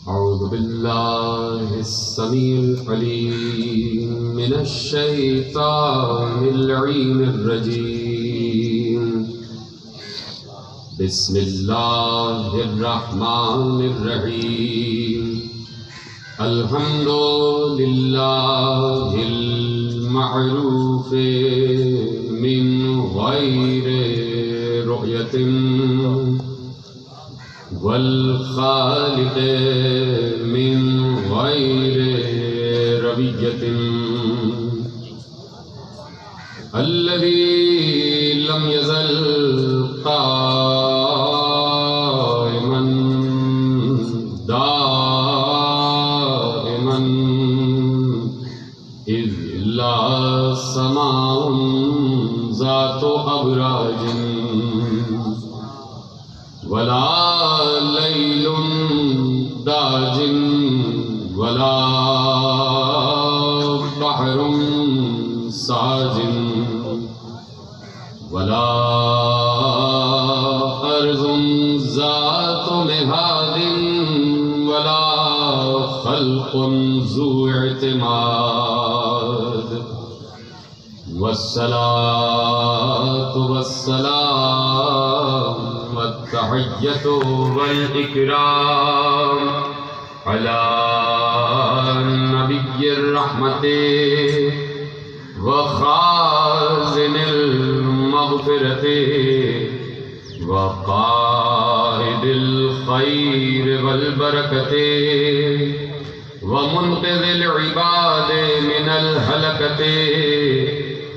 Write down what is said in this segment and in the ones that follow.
أعوذ بالله السميع العليم من الشيطان اللعين الرجيم بسم الله الرحمن الرحيم الحمد لله المعروف من غير رؤية والخالق من غير ربية الذي لم يزل قائما دائما إذ لا سماء ذات أبراج ولا ليل داج ولا بحر ساج ولا أرض ذات مهاد ولا خلق ذو اعتماد والصلاة والسلام والتحية والإكرام على نبي الرحمة وخازن المغفرة وقائد الخير والبركة ومنقذ العباد من الهلكة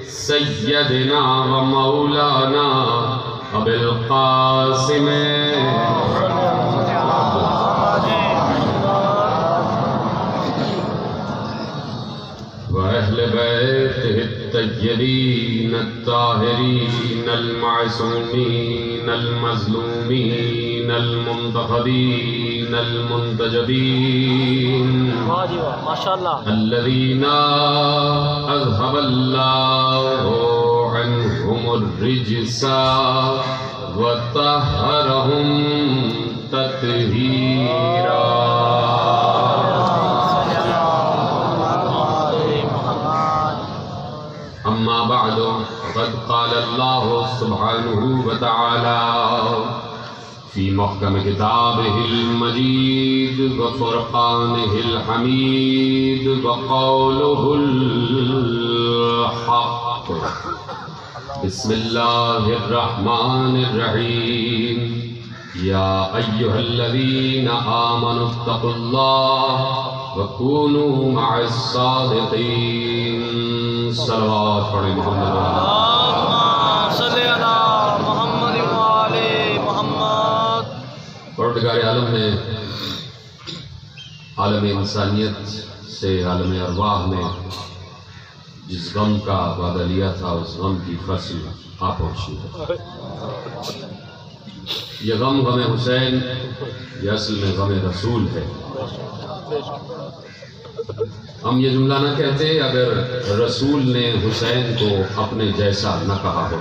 سيدنا ومولانا أبي القاسم وأهل بيته الطيبين الطاهرين المعصومين المظلومين المنتخبين المنتجبين ما شاء الله الذين أذهب الله عنهم الرجس وطهرهم تطهيرا. أما بعد فقد قال الله سبحانه وتعالى في محكم كتابه المجيد وفرقانه الحميد وقوله الحق بسم الله الرحمن الرحيم يا أيها الذين آمنوا اتقوا الله وكونوا مع الصادقين. صلوات پڑھیں محمد اللهم صل على محمد وآل محمد. پروردگار عالم نے عالم انسانیت سے عالم ارواح میں جس غم کا وعدہ لیا تھا اس غم کی فصل آ پہنچی ہے. یہ غم غم حسین یہ اصل میں غم رسول ہے. ہم یہ جملہ نہ کہتے اگر رسول نے حسین کو اپنے جیسا نہ کہا ہو.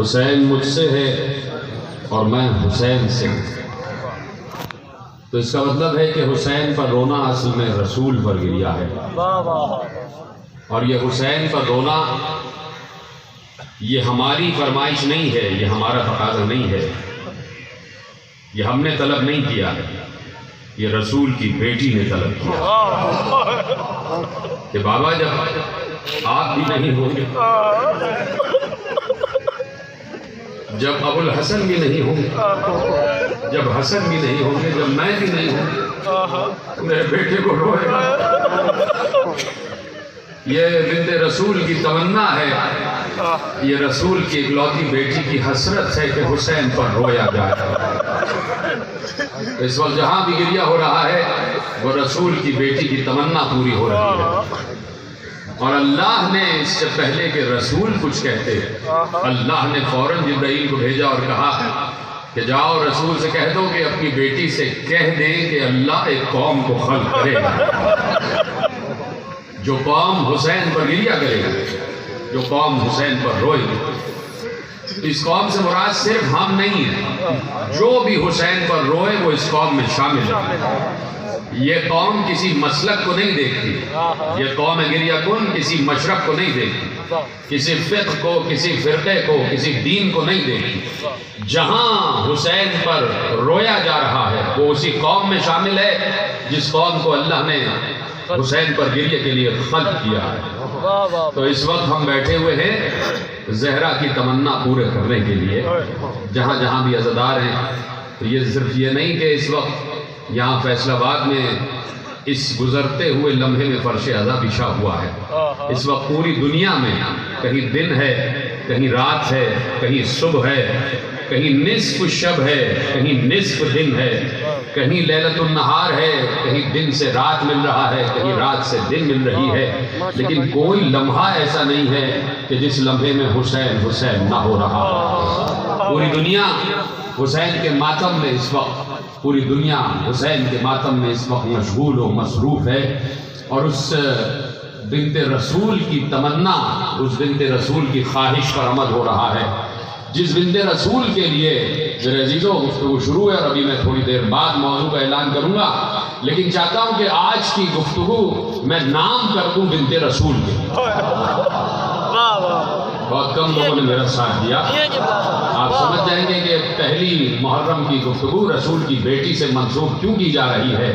حسین مجھ سے ہے اور میں حسین سے ہوں. تو اس کا مطلب ہے کہ حسین پر رونا اصل میں رسول پر گریا ہے. اور یہ حسین پر رونا یہ ہماری فرمائش نہیں ہے, یہ ہمارا تقاضا نہیں ہے, یہ ہم نے طلب نہیں کیا ہے, یہ رسول کی بیٹی نے طلب کیا کہ بابا جب آپ بھی نہیں ہوں گے, جب ابو الحسن بھی نہیں ہوں گے, جب حسن بھی نہیں ہوں گے, جب میں بھی نہیں ہوں گے, میرے بیٹے کو روئے گا. یہ بنت رسول کی تمنا ہے, یہ رسول کی اکلوتی بیٹی کی حسرت ہے کہ حسین پر رویا جائے. اس وقت جہاں بھی گریہ ہو رہا ہے وہ رسول کی بیٹی کی تمنا پوری ہو رہی ہے. اور اللہ نے اس سے پہلے کہ رسول کچھ کہتے اللہ نے فوراً جبرائیل کو بھیجا اور کہا کہ جاؤ رسول سے کہہ دو کہ اپنی بیٹی سے کہہ دیں کہ اللہ ایک قوم کو خلق کرے گا جو قوم حسین پر گریہ کرے گا, جو قوم حسین پر روئی، اس قوم سے مراد صرف ہم نہیں ہیں، جو بھی حسین پر روئے وہ اس قوم میں شامل ہے۔ یہ قوم کسی مسلک کو نہیں دیکھتی، یہ قوم گریہ کن کسی مشرق کو نہیں دیکھتی، کسی فقہ کو، کسی فرقے کو، کسی دین کو نہیں دیکھتی۔ جہاں حسین پر رویا جا رہا ہے وہ اسی قوم میں شامل ہے جس قوم کو اللہ نے حسین پر گریہ کے لیے خلق کیا ہے۔ تو اس وقت ہم بیٹھے ہوئے ہیں زہرا کی تمنا پورے کرنے کے لیے، جہاں جہاں بھی عزادار ہیں۔ تو یہ صرف یہ نہیں کہ اس وقت یہاں فیصل آباد میں اس گزرتے ہوئے لمحے میں فرش عزا بچھا ہوا ہے، اس وقت پوری دنیا میں کہیں دن ہے، کہیں رات ہے، کہیں صبح ہے، کہیں نصف شب ہے، کہیں نصف دن ہے، کہیں لیلۃ النہار ہے، کہیں دن سے رات مل رہا ہے، کہیں رات سے دن مل رہی ہے، لیکن کوئی لمحہ ایسا نہیں ہے کہ جس لمحے میں حسین حسین نہ ہو رہا ہو۔ پوری دنیا حسین کے ماتم میں اس وقت، پوری دنیا حسین کے ماتم میں اس وقت مشغول و مصروف ہے، اور اس بنت رسول کی تمنا، اس بنت رسول کی خواہش پر عمل ہو رہا ہے، جس بنت رسول کے لیے میرے عزیزوں گفتگو شروع ہے، اور ابھی میں تھوڑی دیر بعد موضوع کا اعلان کروں گا، لیکن چاہتا ہوں کہ آج کی گفتگو میں نام کر دوں بنت رسول کے۔ بہت کم لوگوں نے میرا ساتھ دیا۔ آپ سمجھ جائیں گے کہ پہلی محرم کی گفتگو رسول کی بیٹی سے منسوب کیوں کی جا رہی ہے،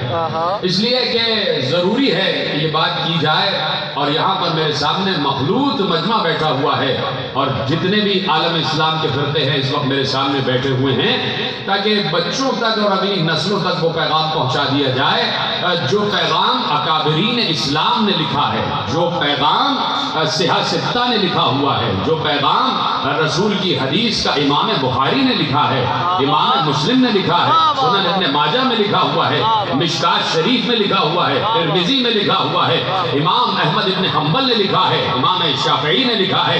اس لیے کہ ضروری ہے کہ یہ بات کی جائے، اور یہاں پر میرے سامنے مخلوط مجمع بیٹھا ہوا ہے، اور جتنے بھی عالم اسلام کے فرقے ہیں اس وقت میرے سامنے بیٹھے ہوئے ہیں، تاکہ بچوں تک اور اگلی نسلوں تک وہ پیغام پہنچا دیا جائے جو پیغام اکابرین اسلام نے لکھا ہے، جو پیغام سیاہ ستہ نے لکھا ہوا ہے، جو پیغام رسول کی حدیث کا امام بخاری نے لکھا ہے، امام مسلم نے لکھا ہے، سنن ابن ماجہ میں لکھا ہوا ہے، مشکات شریف میں لکھا ہوا ہے، ترمذی میں لکھا ہوا ہے، امام احمد ابن حنبل نے لکھا ہے، امام شافعی نے لکھا ہے،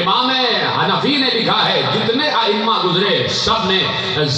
امام حنفی نے لکھا ہے، جتنے ائمہ گزرے سب نے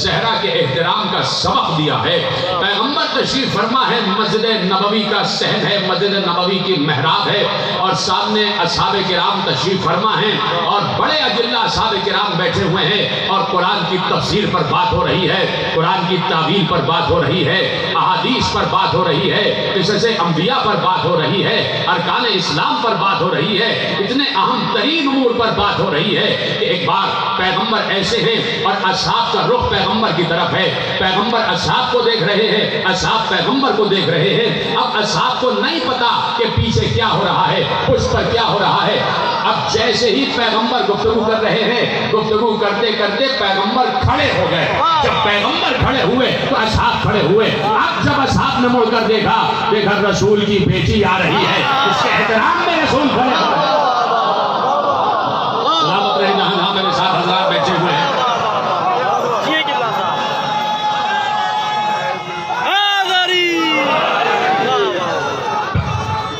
زہرا کے احترام کا سبق دیا ہے۔ پیغمبر تشریف فرما ہے، مسجد نبوی کا صحن ہے، مسجد نبوی کی محراب ہے، اور سامنے اصحاب کرام تشریف فرما ہیں، اور بڑے اجلہ اصحاب کرام بیٹھے ہوئے ہیں، اور قرآن کی تفسیر پر بات ہو رہی ہے، قرآن کی تعویل پر بات ہو رہی ہے، احادیث پر بات ہو رہی ہے، قصص انبیاء پر بات ہو رہی ہے، ارکان اسلام پر بات ہو رہی ہے، اتنے اہم ترین امور پر بات ہو رہی ہے کہ ایک بار پیغمبر ایسے ہیں اور اصحاب کا رخ پیغمبر کی طرف ہے، پیغمبر اصحاب کو دیکھ رہے ہیں، اصحاب پیغمبر کو دیکھ رہے ہیں۔ اب اصحاب کو نہیں پتا کہ پیچھے کیا ہو رہا ہے، پشت پر کیا ہو رہا ہے۔ اب جیسے ہی پیغمبر گفتگو کر رہے ہیں، گفتگو کرتے کرتے پیغمبر کھڑے ہو گئے۔ جب پیغمبر کھڑے ہوئے تو اصحاب کھڑے ہوئے۔ اب جب اصحاب نے مڑ کر دیکھا رسول کی بیٹی آ رہی ہے، اس کے احترام میں رسول کھڑے ہو گئے۔ سلامت رہے جہاں میرے ساتھ حضرات بیٹھے ہوئے ہیں۔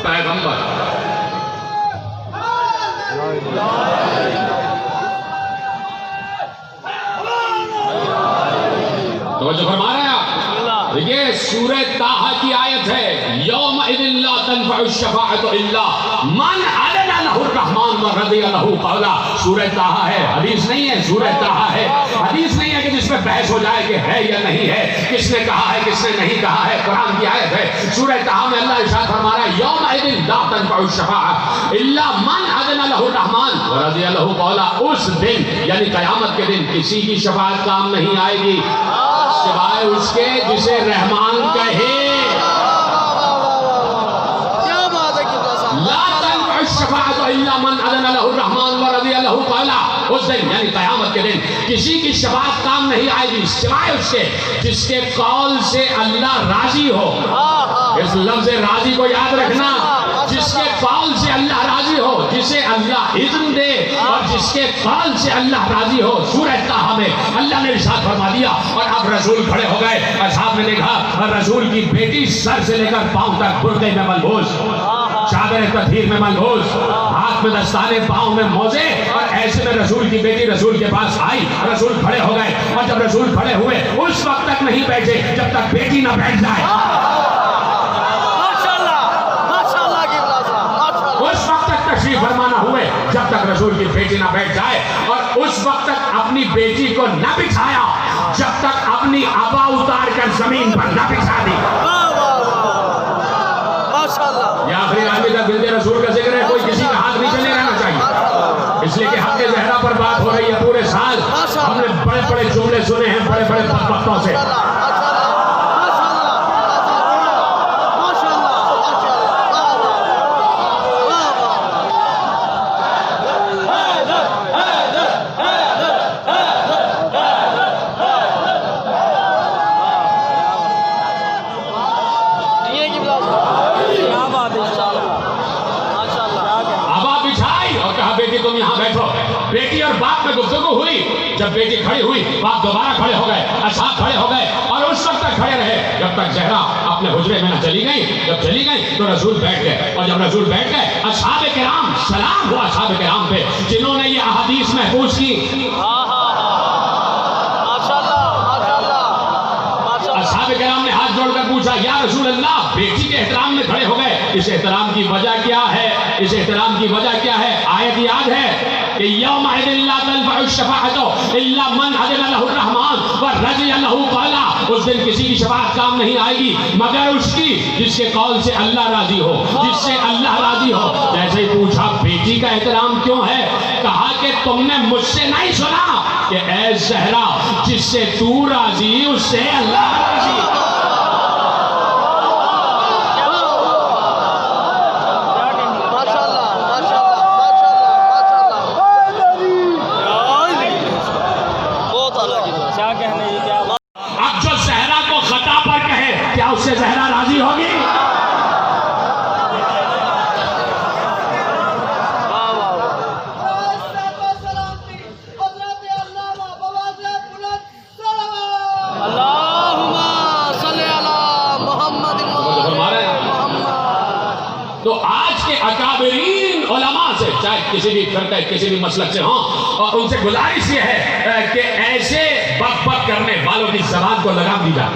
پیغمبر توجہ فرما رہے ہیں آپ؟ یہ سورہ طٰہٰ کی آیت ہے، یومئذ لا تنفع الشفاعۃ الا من اذن له الرحمن ورضی له قولا۔ سورہ طٰہٰ ہے، حدیث نہیں ہے، سورہ طٰہٰ ہے۔ حدیث نہیں ہے کہ جس میں بحث ہو جائے کہ ہے یا نہیں ہے، کس نے کہا ہے کس نے نہیں کہا ہے، قرآن کی آیت ہے۔ سورہ طٰہٰ میں اللہ ارشاد فرما رہا ہے، یومئذ لا تنفع الشفاعۃ الا من اذن له الرحمن ورضی له قولا۔ اس دن یعنی قیامت کے دن کسی کی شفاعت کام نہیں آئے گی سوائے اس کے جسے رحمان کہے۔ لا تنفع الشفاعۃ الا من اذن له الرحمن ورضی له قولا۔ اس دن یعنی قیامت کے دن کسی کی شفاعت کام نہیں آئے گی سوائے اس کے جس کے قول سے اللہ راضی ہو۔ اس لفظ راضی کو یاد رکھنا، جس کے قول سے اللہ راضی ہو، جسے اللہ اذن دے اور جس کے قول سے اللہ راضی ہو۔ سورہ طٰہٰ میں اللہ نے ارشاد فرما دیا، اور اب رسول کھڑے ہو گئے۔ اصحاب نے دیکھا رسول کی بیٹی سر سے لے کر پاؤں تک برقعے میں ملبوس، چادر تطہیر میں ملبوس، ہاتھ میں دستانے، پاؤں میں موزے، اور ایسے میں رسول کی بیٹی رسول کے پاس آئی۔ رسول کھڑے ہو گئے، اور جب رسول کھڑے ہوئے اس وقت تک نہیں بیٹھے جب تک بیٹی نہ بیٹھ جائے۔ اس وقت تک تشریف فرما نہ ہوئے جب تک رسول کی بیٹی نہ بیٹھ جائے، اور اس وقت تک اپنی بیٹی کو نہ بچھایا جب تک اپنی عبا اتار کر زمین پر نہ بچھا دی۔ یہ آخری آدمی تک بنت رسول کا ذکر ہے، کوئی کسی کا ہاتھ نیچے نہیں رہنا چاہیے، اس لیے کہ حق زہرا پر بات ہو رہی ہے۔ پورے سال ہم نے بڑے بڑے جملے سنے ہیں بڑے بڑے بدبختوں سے، تم یہاں بیٹھو۔ بیٹی اور باپ میں گفتگو ہوئی، جب بیٹی کھڑی ہوئی باپ دوبارہ کھڑے ہو گئے، اصحاب کھڑے ہو گئے، اور اس وقت تک کھڑے رہے جب تک زہرا اپنے حجرے میں نہ چلی گئی۔ جب چلی گئی تو رسول بیٹھ گئے، اور جب رسول بیٹھ گئے اصحاب کرام، سلام ہوا اصحاب کرام پہ جنہوں نے یہ احادیث محفوظ کی۔ اصحاب کرام نے ہاتھ جوڑ کر پوچھا یا رسول اللہ، بیٹی کے احترام میں کھڑے ہو گئے، اس احترام کی وجہ کیا ہے؟ اس احترام کی وجہ کیا ہے؟ آیت یاد ہے کہ یومئذ لا تنفع الشفاعۃ الا من اذن له الرحمن ورضی له قولا، اس دن کسی کی شفاعت کام نہیں آئے گی مگر اس کی جس کے قول سے اللہ راضی ہو، جس سے اللہ راضی ہو۔ جیسے ہی پوچھا بیٹی کا احترام کیوں ہے، کہا کہ تم نے مجھ سے نہیں سنا کہ اے زہرا، جس سے تو راضی اس سے اللہ راضی۔ اب جو زہرا کو خطا پر کہے کیا اس سے زہرا راضی ہوگی؟ تو آج کے اکابرین علماء سے، چاہے کسی بھی فرقہ کسی بھی مسلک سے ہوں، اور ان سے گزارش یہ ہے کہ ایسے بک بک کرنے والوں کی زبان کو لگام دی جائے،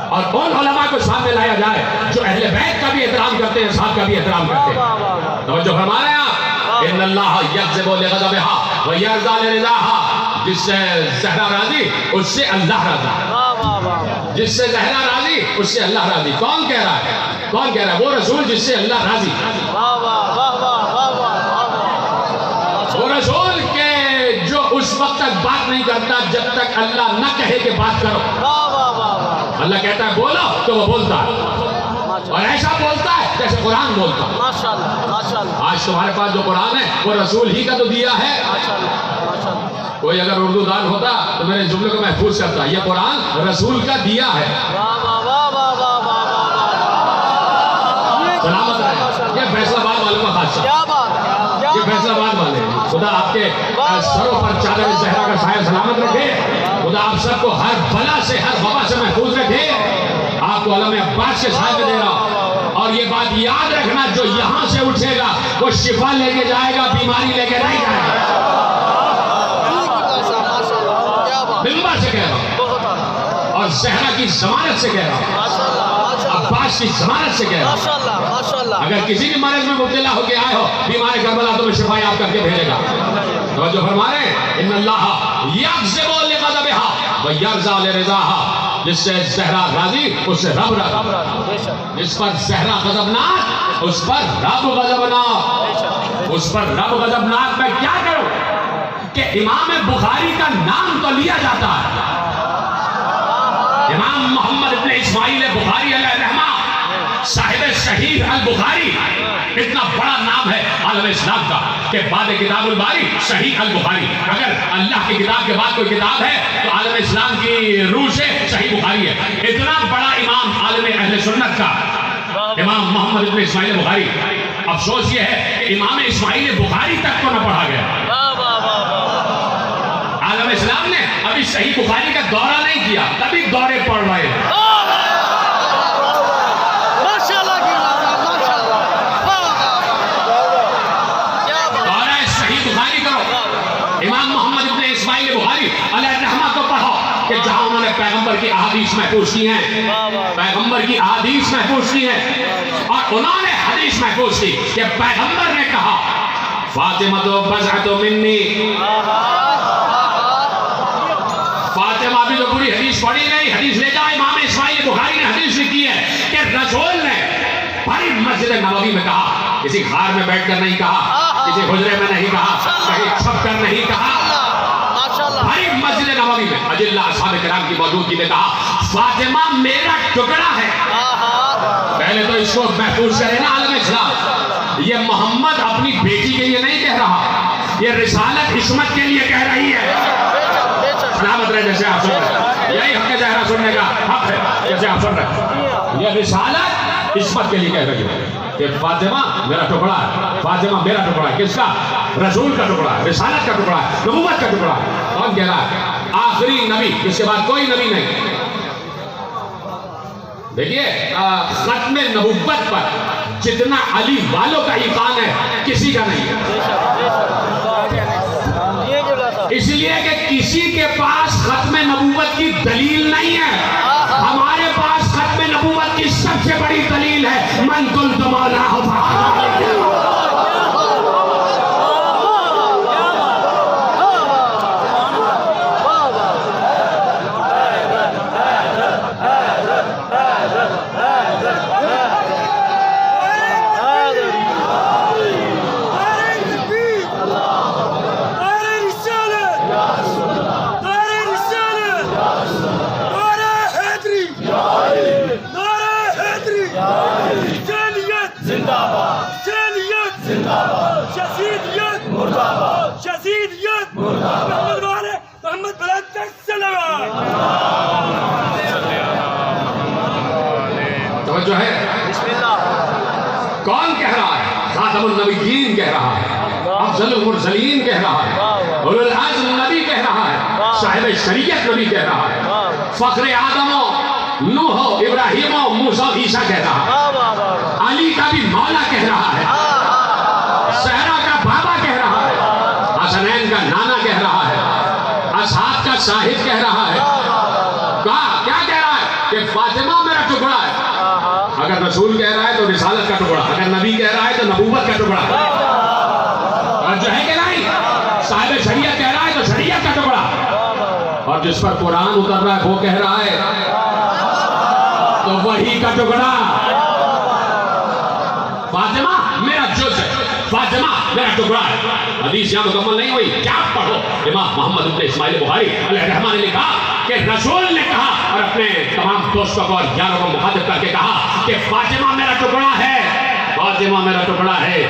اور ان علماء کو سامنے لایا جائے جو اہل بیت کا بھی احترام کرتے ہیں، صحابہ کا بھی احترام کرتے ہیں۔ توجہ فرمائیں آپ، ان اللہ یغضب لغضبها ویرضی لرضاها، جس سے زہرا راضی اس سے اللہ راضی، جس سے زہرا راضی اس سے اللہ راضی۔ کون کہہ رہا ہے؟ کون کہہ رہا ہے؟ وہ رسول جس سے اللہ راضی، وہ رسول کے جو اس وقت تک بات نہیں کرتا جب تک اللہ نہ کہے کہ بات کرو۔ اللہ کہتا ہے بولو تو وہ بولتا ہے، اور ایسا بولتا ہے جیسے قرآن بولتا ہے۔ آج تمہارے پاس جو قرآن ہے وہ رسول ہی کا تو دیا ہے۔ کوئی اگر اردو دان ہوتا تو میرے جملے کو محفوظ کرتا، یہ قرآن رسول کا دیا ہے۔ سلامت رہے، یہ فیصلہ آباد والوں کا خاصہ، یہ فیصلہ آباد والے ہیں۔ خدا آپ کے سروں پر چادر زہرا کا سایہ سلامت رکھے، خدا آپ سب کو ہر بلا سے ہر وبا سے محفوظ رکھے۔ آپ کو علم عباس کے سائے میں دے رہا، اور یہ بات یاد رکھنا جو یہاں سے اٹھے گا وہ شفا لے کے جائے گا، بیماری لے کے نہیں جائے گا۔ ممبر سے کہہ رہا ہوں، اور زہرا کی ضمانت سے کہہ رہا ہوں، عباس کی ضمانت سے کہہ رہا ہوں، اگر کسی بھی مرض میں مبتلا ہو کے آئے ہو، بیمار کربلا تمہیں شفا یاب کر کے بھیجے گا۔ توجہ فرمائیں، ان اللہ یغضب لغضبها ویرضی لرضاها، جس سے زہرا راضی اس سے رب راضی، جس پر زہرا غضبناک اس پر رب غضبناک، اس پر رب غضبناک۔ میں کیا کروں کہ امام بخاری کا نام تو لیا جاتا ہے، امام محمد ابن اسماعیل بخاری علیہ الرحمہ، صاحب صحیح البخاری، اتنا بڑا نام ہے عالم اسلام کا کہ بعد کتاب الباری صحیح البخاری۔ اگر اللہ کی کتاب کے بعد کوئی کتاب ہے تو عالم اسلام کی روح سے صحیح بخاری ہے۔ اتنا بڑا امام عالم اہل سنت کا امام محمد ابن اسماعیل بخاری، افسوس یہ ہے کہ امام اسماعیل بخاری تک کو نہ پڑھا گیا۔ عالم اسلام نے ابھی صحیح بخاری کا دورہ نہیں کیا، تبھی دورے پڑھ رہے ہیں۔ دورہ صحیح بخاری کرو، امام محمد ابن اسماعیل بخاری علیہ الرحمہ کو پڑھو کہ جہاں انہوں نے پیغمبر کی احادیث محفوظ کی ہیں، پیغمبر کی احادیث محفوظ کی ہیں، اور انہوں نے حدیث محفوظ کی کہ پیغمبر نے کہا فاطمہ تو بضعۃ منی، فاطمہ بھی تو پوری حدیث پڑھی نہیں، حدیث لے جائے امام اسماعیل بخاری نے حدیث لکھی ہے کہ رسول نے بڑی مسجد نبوی میں کہا، کسی غار میں بیٹھ کر نہیں کہا، کسی حجرے میں نہیں کہا، کہیں چھپ کر نہیں کہا، بڑی مسجد نبوی میں اجلہ اصحاب کرام کی موجودگی میں کہا فاطمہ میرا ٹکڑا ہے۔ پہلے تو اس کو محفوظ کرے نا عالم اسلام، یہ محمد اپنی بیٹی کے لیے نہیں کہہ رہا، یہ رسالت عصمت کے لیے کہہ رہی ہے۔ سلامت رہے جیسے آپ سن رہے، یہی حق زہرا سننے کا حق ہے جیسے آپ سن رہے، یہ رسالت عصمت کے لیے کہہ رہی ہے کہ فاطمہ میرا ٹکڑا ہے، فاطمہ میرا ٹکڑا ہے۔ کس کا؟ رسول کا ٹکڑا ہے، رسالت کا ٹکڑا ہے، نبوت کا ٹکڑا ہے۔ کون کہہ رہا ہے؟ آخری نبی، اس کے بعد کوئی نبی نہیں۔ دیکھیے ختم نبوت پر جتنا علی والوں کا ایمان ہے کسی کا نہیں ہے، اس لیے کہ کسی کے پاس ختم نبوت کی دلیل نہیں ہے۔ ہمارے پاس ختم نبوت کی سب سے بڑی دلیل ہے من قلت مولاہ جو ہے کون کہہ رہا ہے؟ خاتم النبیین کہہ رہا ہے، افضل المرسلین کہہ رہا ہے، اولو العزم نبی کہہ رہا ہے، صاحب شریعت نبی کہہ رہا ہے، فخر آدم و نوح و ابراہیم و موسیٰ و عیسیٰ کہہ رہا ہے، علی کا بھی مولا کہہ رہا ہے، زہرا کا بابا کہہ رہا ہے، حسنین کا نانا کہہ رہا ہے، اصحاب کا صاحب کہہ رہا ہے۔ کیا کہہ رہا ہے؟ کہ فاطمہ میرا ٹکڑا ہے۔ اگر رسول کہہ رہا ہے تو رسالت کا ٹکڑا، اگر نبی کہہ رہا ہے تو نبوت کا ٹکڑا، اور جو ہے کہ نہیں صاحب شریعت کہہ رہا ہے تو شریعت کا ٹکڑا، اور جس پر قرآن اتر رہا ہے وہ کہہ رہا ہے تو وہی کا ٹکڑا۔ فاطمہ میرا جز ہے، فاطمہ میرا ٹکڑا ہے۔ حدیث یہاں مکمل نہیں ہوئی، کیا پڑھو؟ امام محمد بن اسماعیل بخاری علیہ الرحمہ نے لکھا کہ رسول نے کہا اور اپنے تمام دوستوں کو اور یاروں کو مخاطب کر کے کہا کہ فاطمہ میرا ٹکڑا ہے، فاطمہ میرا ٹکڑا ہے۔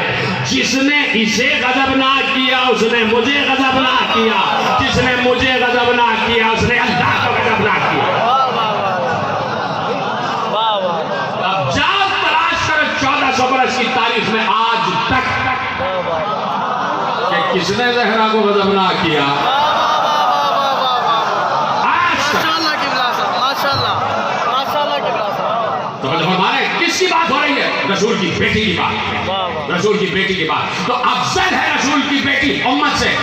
جس نے اسے غضبناک کیا اس نے مجھے غضبناک کیا، جس نے مجھے غضبناک کیا اس نے اللہ کو غضبناک کیا۔ اب جاؤ تلاش کرو 1400 برس کی تاریخ میں آج تک کہ کس نے زہرا کو غضبناک کیا۔ کس کی بات ہو رہی ہے؟ رسول کی بیٹی کی بات، رسول کی بیٹی کی بات۔ تو افضل ہے رسول کی بیٹی امت سے،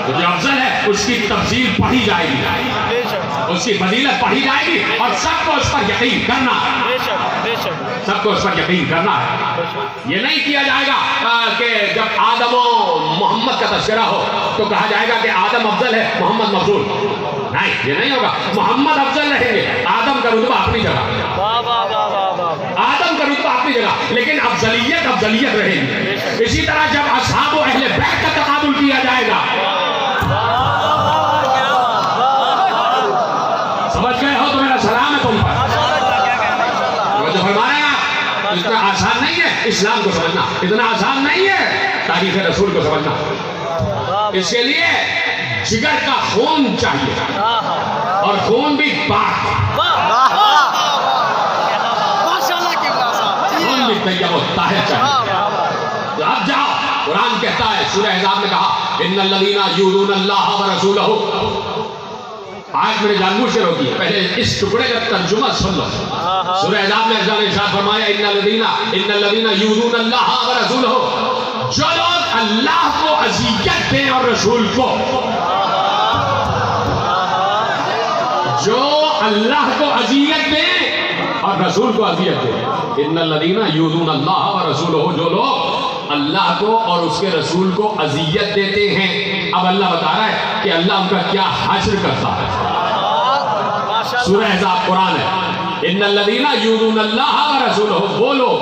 تو جو افضل ہے اس کی تفضیل پڑھی جائے گی، اس کی فضیلت پڑھی جائے گی، اور سب کو اس پر یقین کرنا ہے، سب کو اس پر یقین کرنا ہے۔ یہ نہیں کیا جائے گا کہ جب آدم و محمد کا تذکرہ ہو تو کہا جائے گا کہ آدم افضل ہے محمد مفضول، نہیں، یہ نہیں ہوگا۔ محمد افضل رہیں گے، آدم کا رتبہ اپنی جگہ، آدم کا رتبہ اپنی جگہ، لیکن افضلیت افضلیت رہے گی۔ اسی طرح جب اصحاب و اہل بیت کا تقابل کیا جائے گا، سمجھ گئے ہو تو میرا سلام ہے تم پر۔ جو فرمایا نا اتنا آسان نہیں ہے اسلام کو سمجھنا، اتنا آسان نہیں ہے تاریخ رسول کو سمجھنا۔ اس کے لیے جگر کا خون چاہیے، اور خون بھی پاک، خون بھی طیب و طاہر چاہیے۔ تو اب جاؤ، قرآن کہتا ہے، سورہ احزاب میں کہا ان الذین یؤذون اللہ ورسولہ۔ آج میں نے جان بوجھ کے روکی ہے، پہلے اس ٹکڑے کا ترجمہ سن لو۔ سورہ احزاب میں اللہ نے ارشاد فرمایا ان الذین یؤذون اللہ ورسولہ، جو لوگ اللہ کو اذیت دیں اور رسول کو، جو اللہ کو اذیت دیں اور رسول کو اذیت دیتے. ان الذین یؤذون اللہ ورسولہ، جو لوگ اللہ کو اور اس کے رسول کو اذیت دیتے ہیں. اب اللہ بتا رہا ہے کہ اللہ ان کا کیا حشر کرتا ہے. سورہ احزاب قرآن ہے. ان الذین یؤذون اللہ ورسولہ، وہ لوگ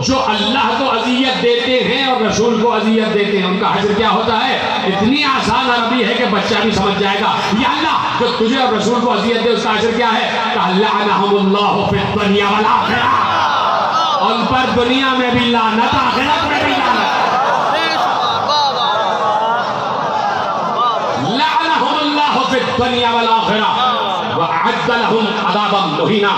جو اللہ کو اذیت دیتے ہیں اور رسول کو اذیت دیتے ہیں، ان کا حشر کیا ہوتا ہے. اتنی آسان عربی ہے کہ بچہ بھی سمجھ جائے گا. یا اللہ جو تجھے اور رسول کو اذیت دے اس کا حشر کیا ہے. لعنہم اللہ فی الدنیا والآخرہ، ان پر دنیا میں بھی لعنت، آخرت میں بھی لعنت. لعنہم اللہ فی الدنیا والآخرہ وأعد لهم عذابا مہینا،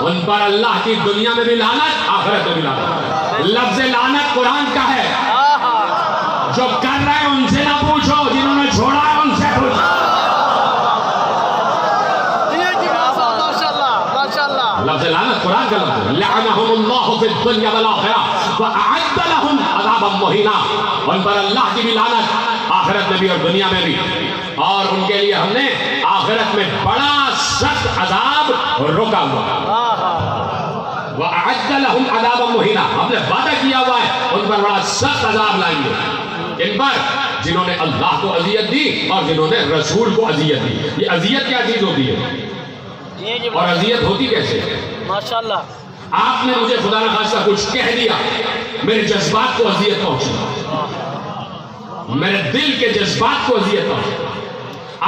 ان پر اللہ کی دنیا میں بھی لعنت، آخرت میں بھی لعنت. لفظ لعنت قرآن کا ہے. جو کر رہے ہیں ان سے نہ پوچھو، جنہوں نے چھوڑا ہے ان سے پوچھو. لفظ لعنت قرآن کا لفظ ہے. لعنہم اللہ فی الدنیا والآخرہ وأعد لهم عذابا مہینا، ان پر اللہ کی بھی لعنت، آخرت میں بھی اور دنیا میں بھی. اور ان کے لیے ہم نے آخرت میں بڑا سخت عذاب رکا ہوا. وَأَعَدَّ لَهُمْ عَذَابًا مُهِينًا، ہم نے وعدہ کیا ہوا ہے ان پر بڑا سخت عذاب لائیں گے. ان پر جنہوں نے اللہ کو اذیت دی اور جنہوں نے رسول کو اذیت دی. یہ اذیت کیا چیز ہوتی ہے اور اذیت ہوتی کیسے ہے؟ ماشاءاللہ. آپ نے مجھے خدا نخواستہ کچھ کہہ دیا، میرے جذبات کو اذیت پہنچی، میرے دل کے جذبات کو اذیت پہنچی.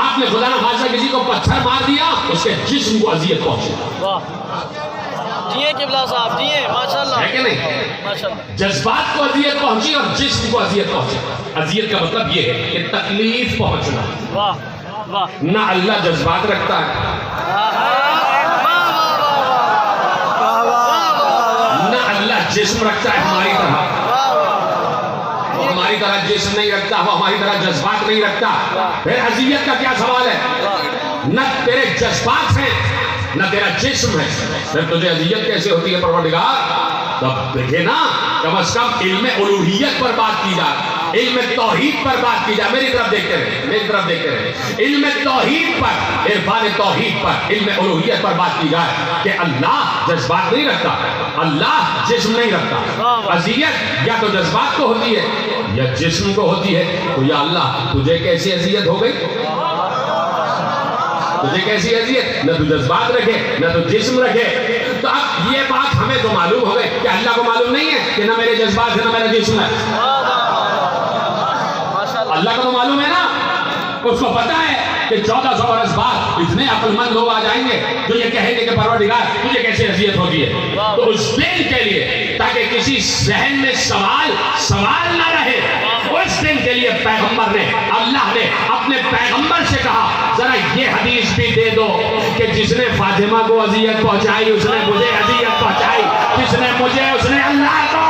آپ نے خدا نخواستہ کسی کو پتھر مار دیا، اس کے جسم کو اذیت پہنچی. جیے قبلہ صاحب جیے، ماشاءاللہ. ہے کہ نہیں؟ ماشاءاللہ. جذبات کو اذیت پہنچی اور جسم کو اذیت پہنچی. اذیت کا مطلب یہ ہے کہ تکلیف پہنچنا. واہ واہ. نہ اللہ جذبات رکھتا ہے، نہ اللہ جسم رکھتا ہے ہماری طرح. وہ ہماری طرح جسم نہیں رکھتا، وہ ہماری طرح جذبات نہیں رکھتا. پھر اذیت کا کیا سوال ہے؟ نہ تیرے جذبات ہیں نہ تیرا جسم ہے، پھر تجھے اذیت کیسے ہوتی ہے پروردگار؟ تب دیکھے نا، کم از کم علم الوہیت پر بات کی جائے، علم توحید پر بات کی جائے. میری طرف دیکھتے رہے، میری طرف دیکھتے رہے. علم توحید پر، عرفان توحید پر، علم الوہیت پر بات کی جائے کہ اللہ جذبات نہیں رکھتا، اللہ جسم نہیں رکھتا. اذیت یا تو جذبات کو ہوتی ہے یا جسم کو ہوتی ہے. تو یا اللہ تجھے کیسی اذیت ہو گئی؟ تجھے کیسی اذیت؟ نہ تو جذبات رکھے نہ تو جسم رکھے. تو اب یہ بات ہمیں تو معلوم ہو گئی کہ اللہ کو معلوم نہیں ہے کہ نہ میرے جذبات ہے نہ میرا جسم ہے. اللہ کو تو معلوم ہے نا، اس کو پتا ہے کہ 1400 برس بعد اتنے عقل مند لوگ آ جائیں گے جو یہ کہیں گے کہ پروردگار تجھے کیسے اذیت ہوتی ہے. تو اس دن کے لیے تاکہ کسی ذہن میں سوال نہ رہے، اس دن کے لیے پیغمبر نے، اللہ نے اپنے پیغمبر سے کہا ذرا یہ حدیث بھی دے دو کہ جس نے فاطمہ کو اذیت پہنچائی اس نے مجھے اذیت پہنچائی، جس نے مجھے اس نے اللہ کو.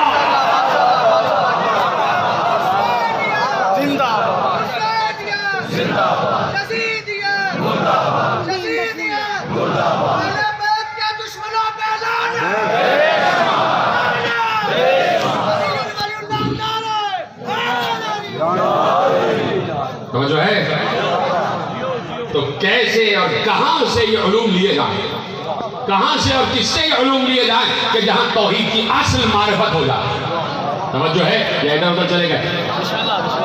جو ہے تو کیسے اور کہاں سے یہ علوم لیے جائیں، کہاں سے اور کس سے یہ علوم لیے جائیں کہ جہاں توحید کی اصل معرفت ہو جائے. توجہ ہے یا ادھر ادھر چلے گئے؟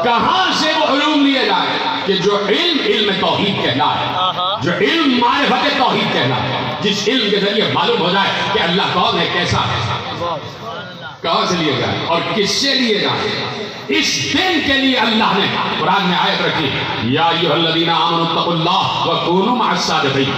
کہاں سے وہ علوم لیے جائیں کہ جو علم توحید کہلائے، جو علم معرفت توحید کہلائے، جس علم کے ذریعے معلوم ہو جائے کہ اللہ کون ہے، کیسا ہے. کہاں سے لیے جائیں اور کس سے لیے جائیں؟ اس دن کے لیے اللہ نے قرآن میں آیت رکھی، یا ایھا الذین آمنوا اتقوا اللہ وکونوا مع الصادقین.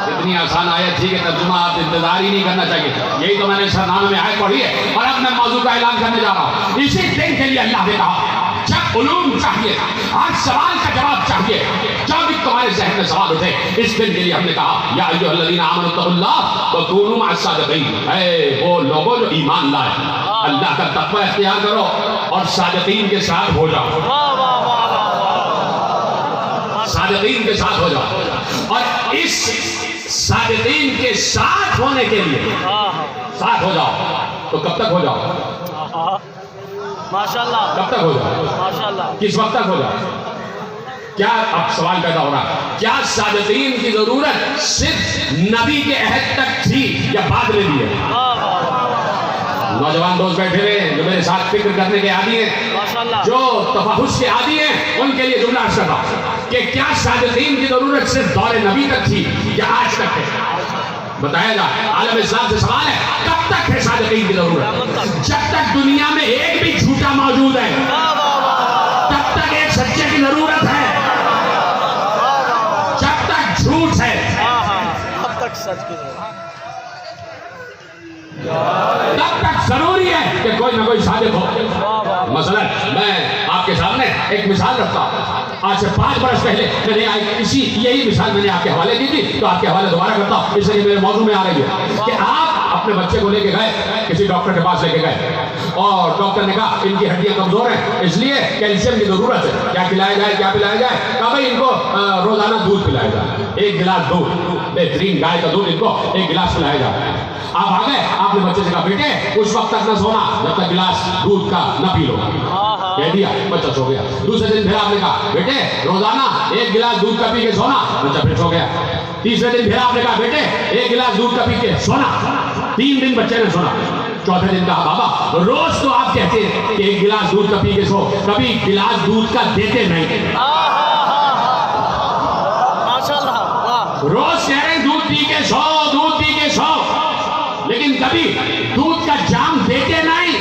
اتنی آسان آیت تھی کہ ترجمہ آپ انتظار ہی نہیں کرنا چاہیے. یہی تو میں نے سرنامے میں آیت پڑھی ہے اور اب میں موضوع کا اعلان کرنے جا رہا ہوں. اسی دن کے لیے اللہ نے کہا جب علوم چاہیے، ہر سوال کا جواب چاہیے، جب بھی تمہارے ذہن میں سوال اٹھے، اس دن کے لیے ہم نے کہا یا ایھا الذین آمنوا اتقوا اللہ وکونوا مع الصادقین. اے وہ لوگوں جو ایمان لائے، اللہ کا تقوی اختیار کرو اور صادقین کے ساتھ ہو جاؤ. صادقین کے ساتھ ہو جاؤ. اور اس صادقین کے ساتھ ہونے کے لیے ساتھ ہو جاؤ. تو کب تک ہو جاؤ؟ ماشاءاللہ. کب تک ہو جاؤ؟ ماشاءاللہ. کس وقت تک ہو جاؤ؟ کیا اب سوال پیدا ہو رہا ہے، کیا صادقین کی ضرورت صرف نبی کے عہد تک تھی یا بعد میں بھی ہے؟ نوجوان دوست بیٹھے ہوئے ہیں جو میرے ساتھ فکر کرنے کے عادی ہیں، جو تفحص کے عادی ہیں، ان کے لیے جملہ عرض کرتا ہوں کہ کیا صادقین کی ضرورت صرف دور نبی تک تھی یا آج تک ہے؟ بتایا جائے، عالم اسلام سے سوال ہے، کب تک ہے صادقین کی ضرورت؟ جب تک دنیا میں ایک بھی جھوٹا موجود ہے تب تک ایک سچے کی ضرورت ہے، جب تک جھوٹ ہے اب تک سچ کی تب تک ضروری ہے کہ کوئی نہ کوئی صادق ہو۔ مثلا میں آپ کے سامنے ایک مثال رکھتا ہوں، آج سے 5 برس پہلے میں نے یہی مثال میں نے آپ کے حوالے کی تھی، تو آپ کے حوالے دوبارہ کرتا ہوں، اس لیے میرے موضوع میں آ رہی ہے کہ آپ اپنے بچے کو لے کے گئے کسی ڈاکٹر کے پاس، لے کے گئے اور ڈاکٹر نے کہا ان کی ہڈیاں کمزور ہیں، اس لیے کیلشیم کی ضرورت ہے، کیا کھلایا جائے کیا پلایا جائے؟ کہا بھائی ان کو روزانہ دودھ پلایا جائے، 1 گلاس دودھ، بہترین گائے کا دودھ ان کو 1 گلاس پلایا جائے۔ آپ آ گئے، آپ نے بچے سے کہا بیٹے اس وقت تک نہ سونا جب تک گلاس دودھ کا نہ پی لو، کہہ دیا، بچہ سو گیا۔ دوسرے دن پھر آپ نے کہا بیٹے روزانہ 1 گلاس دودھ کا پی کے سونا، بچہ پھر سو گیا۔ تیسرے دن پھر آپ نے کہا بیٹے 1 گلاس دودھ کا پی کے سونا، 3 دن بچے نے سونا۔ چوتھے دن کہا بابا روز تو آپ کہتے ہیں کہ 1 گلاس دودھ کا پی کے سو، کبھی گلاس دودھ کا دیتے نہیں۔ روز کہہ رہے ہیں دودھ پی کے سو، دودھ پی کے سو، لیکن کبھی دودھ کا جام دیتے نہیں۔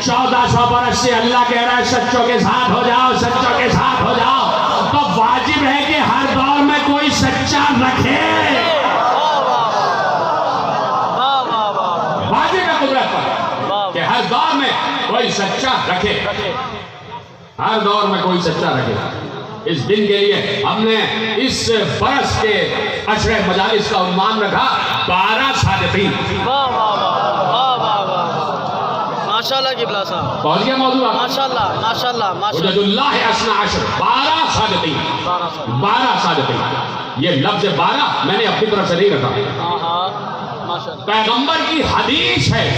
1400 برس سے اللہ کہہ رہا ہے سچوں کے ساتھ ہو جاؤ، سچوں کے ساتھ ہو جاؤ، تو واجب ہے کہ ہر دور میں کوئی سچا رکھے، واجب ہے قدرت پر کہ ہر دور میں کوئی سچا رکھے، ہر دور میں کوئی سچا رکھے۔ اس دن کے لیے ہم نے اس برس کے عشرہ مجالس کا عنوان رکھا 12 صادقین۔ ماشاءاللہ قبلہ صاحب، پہنچ گیا موضوع؟ ماشاءاللہ ماشاءاللہ ماشاءاللہ۔ حجج اللہ اثنا عشر، 12 صادقین، 12 صادقین۔ یہ لفظ 12 میں نے اپنی طرف سے نہیں رکھا، پیغمبر کی حدیث ہے،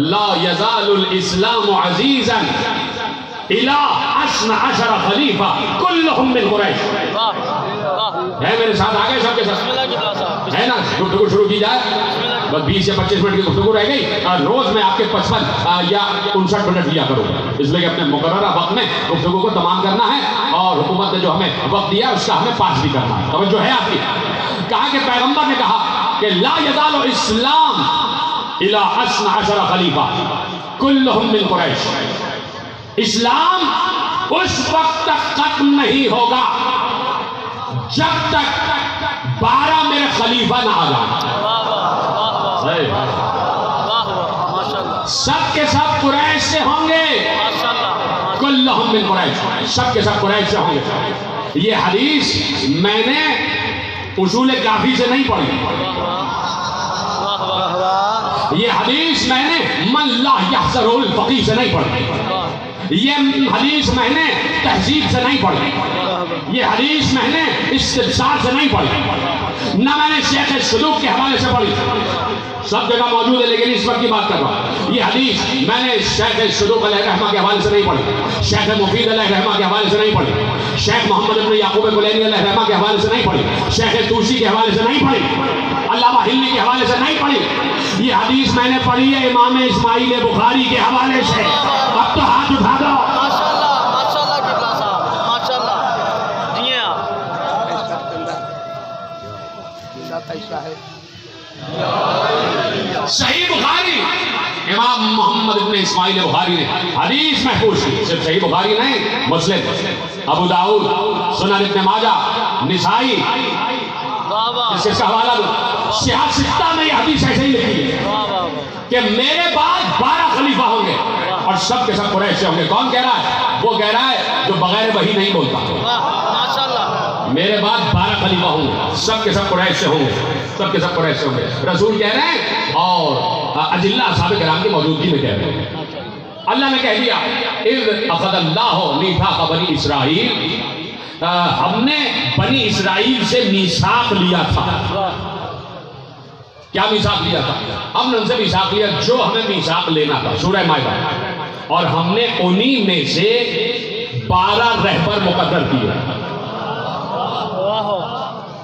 لا یزال الاسلام عزیزا الى 12 خلیفہ کلہم من قریش۔ ہے میرے ساتھ آگئے سب کے ساتھ؟ ہے نا؟ گفتگو شروع کی جائے، بس 20 یا 25 منٹ کی گفتگو رہ گئی، روز میں آپ کے 55 یا 59 منٹ لیا کروں گا، اس لیے کہ اپنے مقررہ وقت میں گفتگو کو تمام کرنا ہے، اور حکومت نے جو ہمیں وقت دیا اس کا ہمیں پاس بھی کرنا ہے۔ توجہ ہے آپ کی؟ کہا کہ پیغمبر نے کہا کہ لا یزال الاسلام الى 12 خلیفہ کلہم من قریش، اسلام اس وقت تک ختم نہیں ہوگا جب تک 12 میرے خلیفہ نہ آ جائیں۔ سب کے سب قریش سے ہوں گے، کلہم من قریش، سب کے سب قریش سے ہوں گے۔ یہ حدیث میں نے اصول کافی سے نہیں پڑھی، یہ حدیث میں نے من لا یحذر الفقیہ سے نہیں پڑھی، یہ حدیث میں نے تہذیب سے نہیں پڑھی، یہ حدیث میں نے استفسار سے نہیں پڑھی، نہ میں نے شیخ صدوق کے حوالے سے پڑھی، سب جگہ موجود ہے لیکن اس وقت کی بات کر رہا ہوں۔ یہ حدیث میں نے شیخ صدوق علیہ رحمہ کے حوالے سے نہیں پڑھی، شیخ مفید علیہ رحمہ کے حوالے سے نہیں پڑھی، شیخ محمد ابن یعقوب کلینی علیہ رحمہ کے حوالے سے نہیں پڑھی، شیخ توسی کے حوالے سے نہیں پڑھی، علامہ ہلی کے حوالے سے نہیں پڑھی، یہ حدیث میں نے پڑھی ہے امام اسماعیل بخاری کے حوالے سے۔ اب تو ہاتھ اٹھا دو۔ ماشاءاللہ ماشاءاللہ قبلہ صاحب، ماشاءاللہ جی آپ۔ صحیح بخاری، امام محمد ابن اسماعیل بخاری نے حدیث محفوظ کی، صرف صحیح بخاری نہیں، مسلم، ابو داؤد، سنن ابن ماجہ، نسائی، اس کا حوالہ دو، صحاح ستہ میں یہ حدیث ایسے ہی لکھی ہے کہ میرے بعد 12 خلیفہ ہوں گے اور سب کے سب قریش سے ہوں گے۔ کون کہہ رہا ہے؟ وہ کہہ رہا ہے جو بغیر وحی نہیں بولتا، میرے بعد 12 خلیفہ ہوں گے، سب کے سب قریش سے ہوں گے، سب کے سب قریش سے ہوں گے، رسول کہہ رہے ہیں اور اجلہ اصحاب کرام کی موجودگی میں کہہ رہے ہیں۔ اللہ نے کہہ دیا اذ اخذ اللہ میثاق بنی اسرائیل، ہم نے بنی اسرائیل سے میثاق لیا تھا۔ کیا میثاق لیا تھا؟ ہم نے ان سے میثاق لیا جو ہمیں میثاق لینا تھا، سورہ مائدہ، اور ہم نے انہی میں سے 12 رہبر مقرر کیے،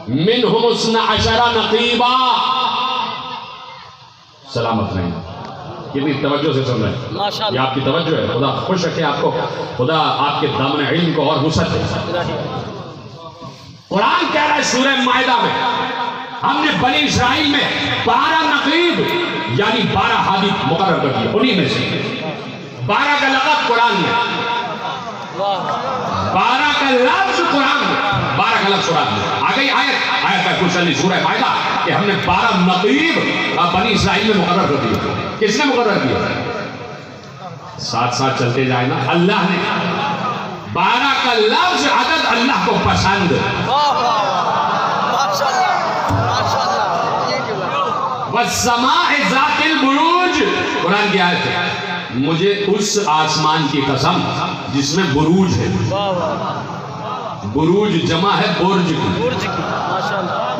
منہم 12 نقیبا. سلامت رہیں، کتنی توجہ سے سن رہے ہیں، ماشاءاللہ. یہ آپ کی توجہ ہے. خدا خوش رکھے آپ کو، خدا آپ کے دامن علم کو اور وسعت دے. قرآن کہہ رہا ہے سورہ مائدہ میں ہم نے بنی اسرائیل میں 12 نقیب یعنی 12 ہادی مقرر کر دیا. انہی میں سے 12 کا لقب قرآن میں، 12 کا لفظ قرآن میں، 12 کا لفظ قرآن میں. آگئی آیت کا کچھ چلی سورہ مائدہ کہ ہم نے 12 نقیب بنی اسرائیل میں مقرر کر دیا. کس نے مقرر کیا؟ ساتھ ساتھ چلتے جائیں نا. اللہ نے 12 کا لفظ عدد اللہ کو پسند. وَالسَّمَاءِ ذَاتِ الْبُرُوجِ، قرآن کی آیت ہے مجھے اس آسمان کی قسم جس میں بروج ہے. بروج جمع ہے برج کی.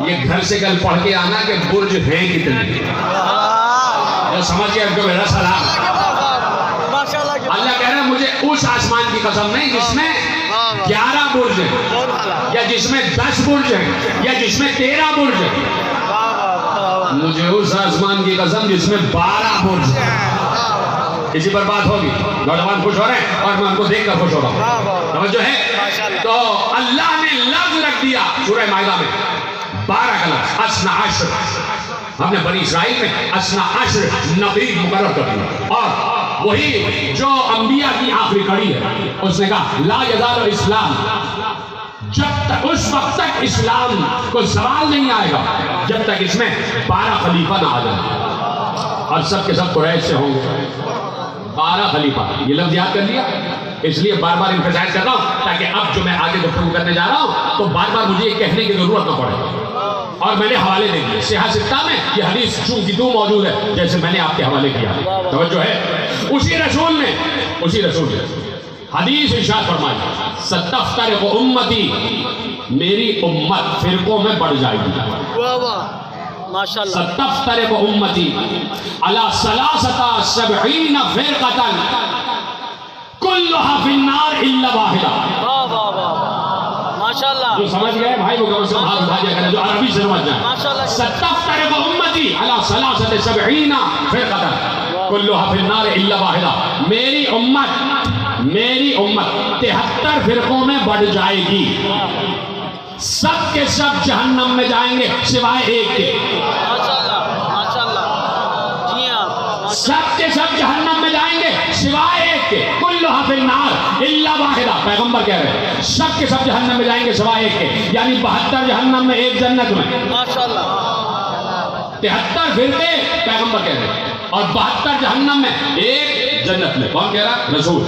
یہ گھر سے کل پڑھ کے آنا کہ برج ہیں کتنے. سمجھ گیا کہ میرا سلام. اللہ کہہ رہا ہے مجھے اس آسمان کی قسم نہیں جس میں 11 برج ہیں، یا جس میں 10 برج ہیں، یا جس میں 13 برج ہیں. مجھے اس آسمان کی قسم جس میں 12 برج ہیں. کسی پر بات ہوگی، نوجوان خوش ہو رہے ہیں اور میں ان کو دیکھ کر خوش ہو رہا ہوں. توجہ ہے. تو اللہ نے لفظ رکھ دیا سورہ مائدہ میں 12 کا لفظ، اسنا عشر. ہم نے بنی اسرائیل میں اسنا عشر نقیب مقرر کر دیا. اور وہی جو انبیاء کی آخری کڑی ہے، اس نے کہا لا یزال الاسلام، جب تک اس وقت تک اسلام کو سوال نہیں آئے گا جب تک اس میں 12 خلیفہ نہ آ جائیں. اور سب کے سب قریش سے ہوں گے. 12 خلیفہ، یہ لفظ یاد کر لیا. اس لیے بار بار امفسائز کر رہا ہوں تاکہ اب جو میں آگے گفتگو کرنے جا رہا ہوں تو بار بار مجھے یہ کہنے کی ضرورت نہ پڑے. اور میں نے حوالے دے دیے صحیح ستہ میں. یہ حدیث چونکہ دو موجود ہے جیسے میں نے آپ کے حوالے کیا. توجہ ہے. اسی رسول نے حدیث ارشاد فرمائی ستفترق امتی، میری امت فرقوں میں بڑھ جائے گی. ماشاءاللہ. ستفترق امتی علی 73 فرقۃ کلھا فی النار الا واحدہ. ماشاءاللہ. جو سمجھ گئے بھائی وہ کم سے کم ہاتھ اٹھا دیا کریں جو عربی سے سمجھ جائیں. ستفترق امتی علی 73 فرقۃ کلھا فی النار الا واحدہ. میری امت 73 فرقوں میں بڑھ جائے گی. سب کے سب جہنم میں جائیں گے سوائے ایک کے. سب کے سب جہنم میں جائیں گے سوائے ایک کے. کلھا فی النار الا واحدہ. پیغمبر کہہ رہے ہیں سب کے سب جہنم میں جائیں گے سوائے ایک کے، یعنی 72 جہنم میں ایک جنت میں. 73 فرقے پیغمبر کہہ رہے ہیں اور 72 جہنم میں ایک جنت میں. کون کہہ رہا؟ رسول.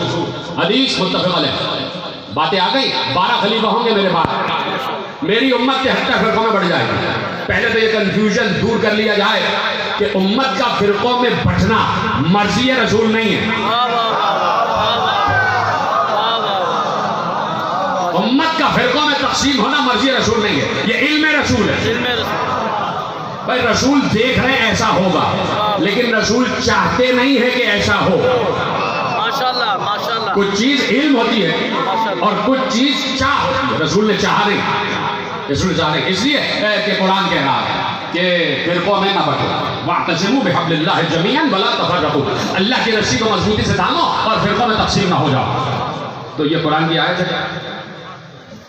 حدیث متفق علیہ. باتیں آ گئی. 12 خلیفہ ہوں گے میرے بعد. میری امت 73 فرقوں میں بڑھ جائے گی. پہلے تو یہ کنفیوژن دور کر لیا جائے کہ امت کا فرقوں میں بٹنا مرضی رسول نہیں ہے. امت کا فرقوں میں تقسیم ہونا مرضی رسول نہیں ہے، یہ علم رسول ہے. بھائی رسول دیکھ رہے ہیں ایسا ہوگا لیکن رسول چاہتے نہیں ہے کہ ایسا ہو. کچھ چیز علم ہوتی ہے اور کچھ چیز چاہ ہوتی ہے. رسول نے چاہا نہیں. اس لیے کہ قرآن کہہ رہا ہے کہ فرقوں میں نہ بٹو. واعتصموا بحبل اللہ جمیعا ولا تفرقوا. اللہ کی رسی کو مضبوطی سے تھامو اور فرقوں میں تقسیم نہ ہو جاؤ. تو یہ قرآن کی آیت ہے.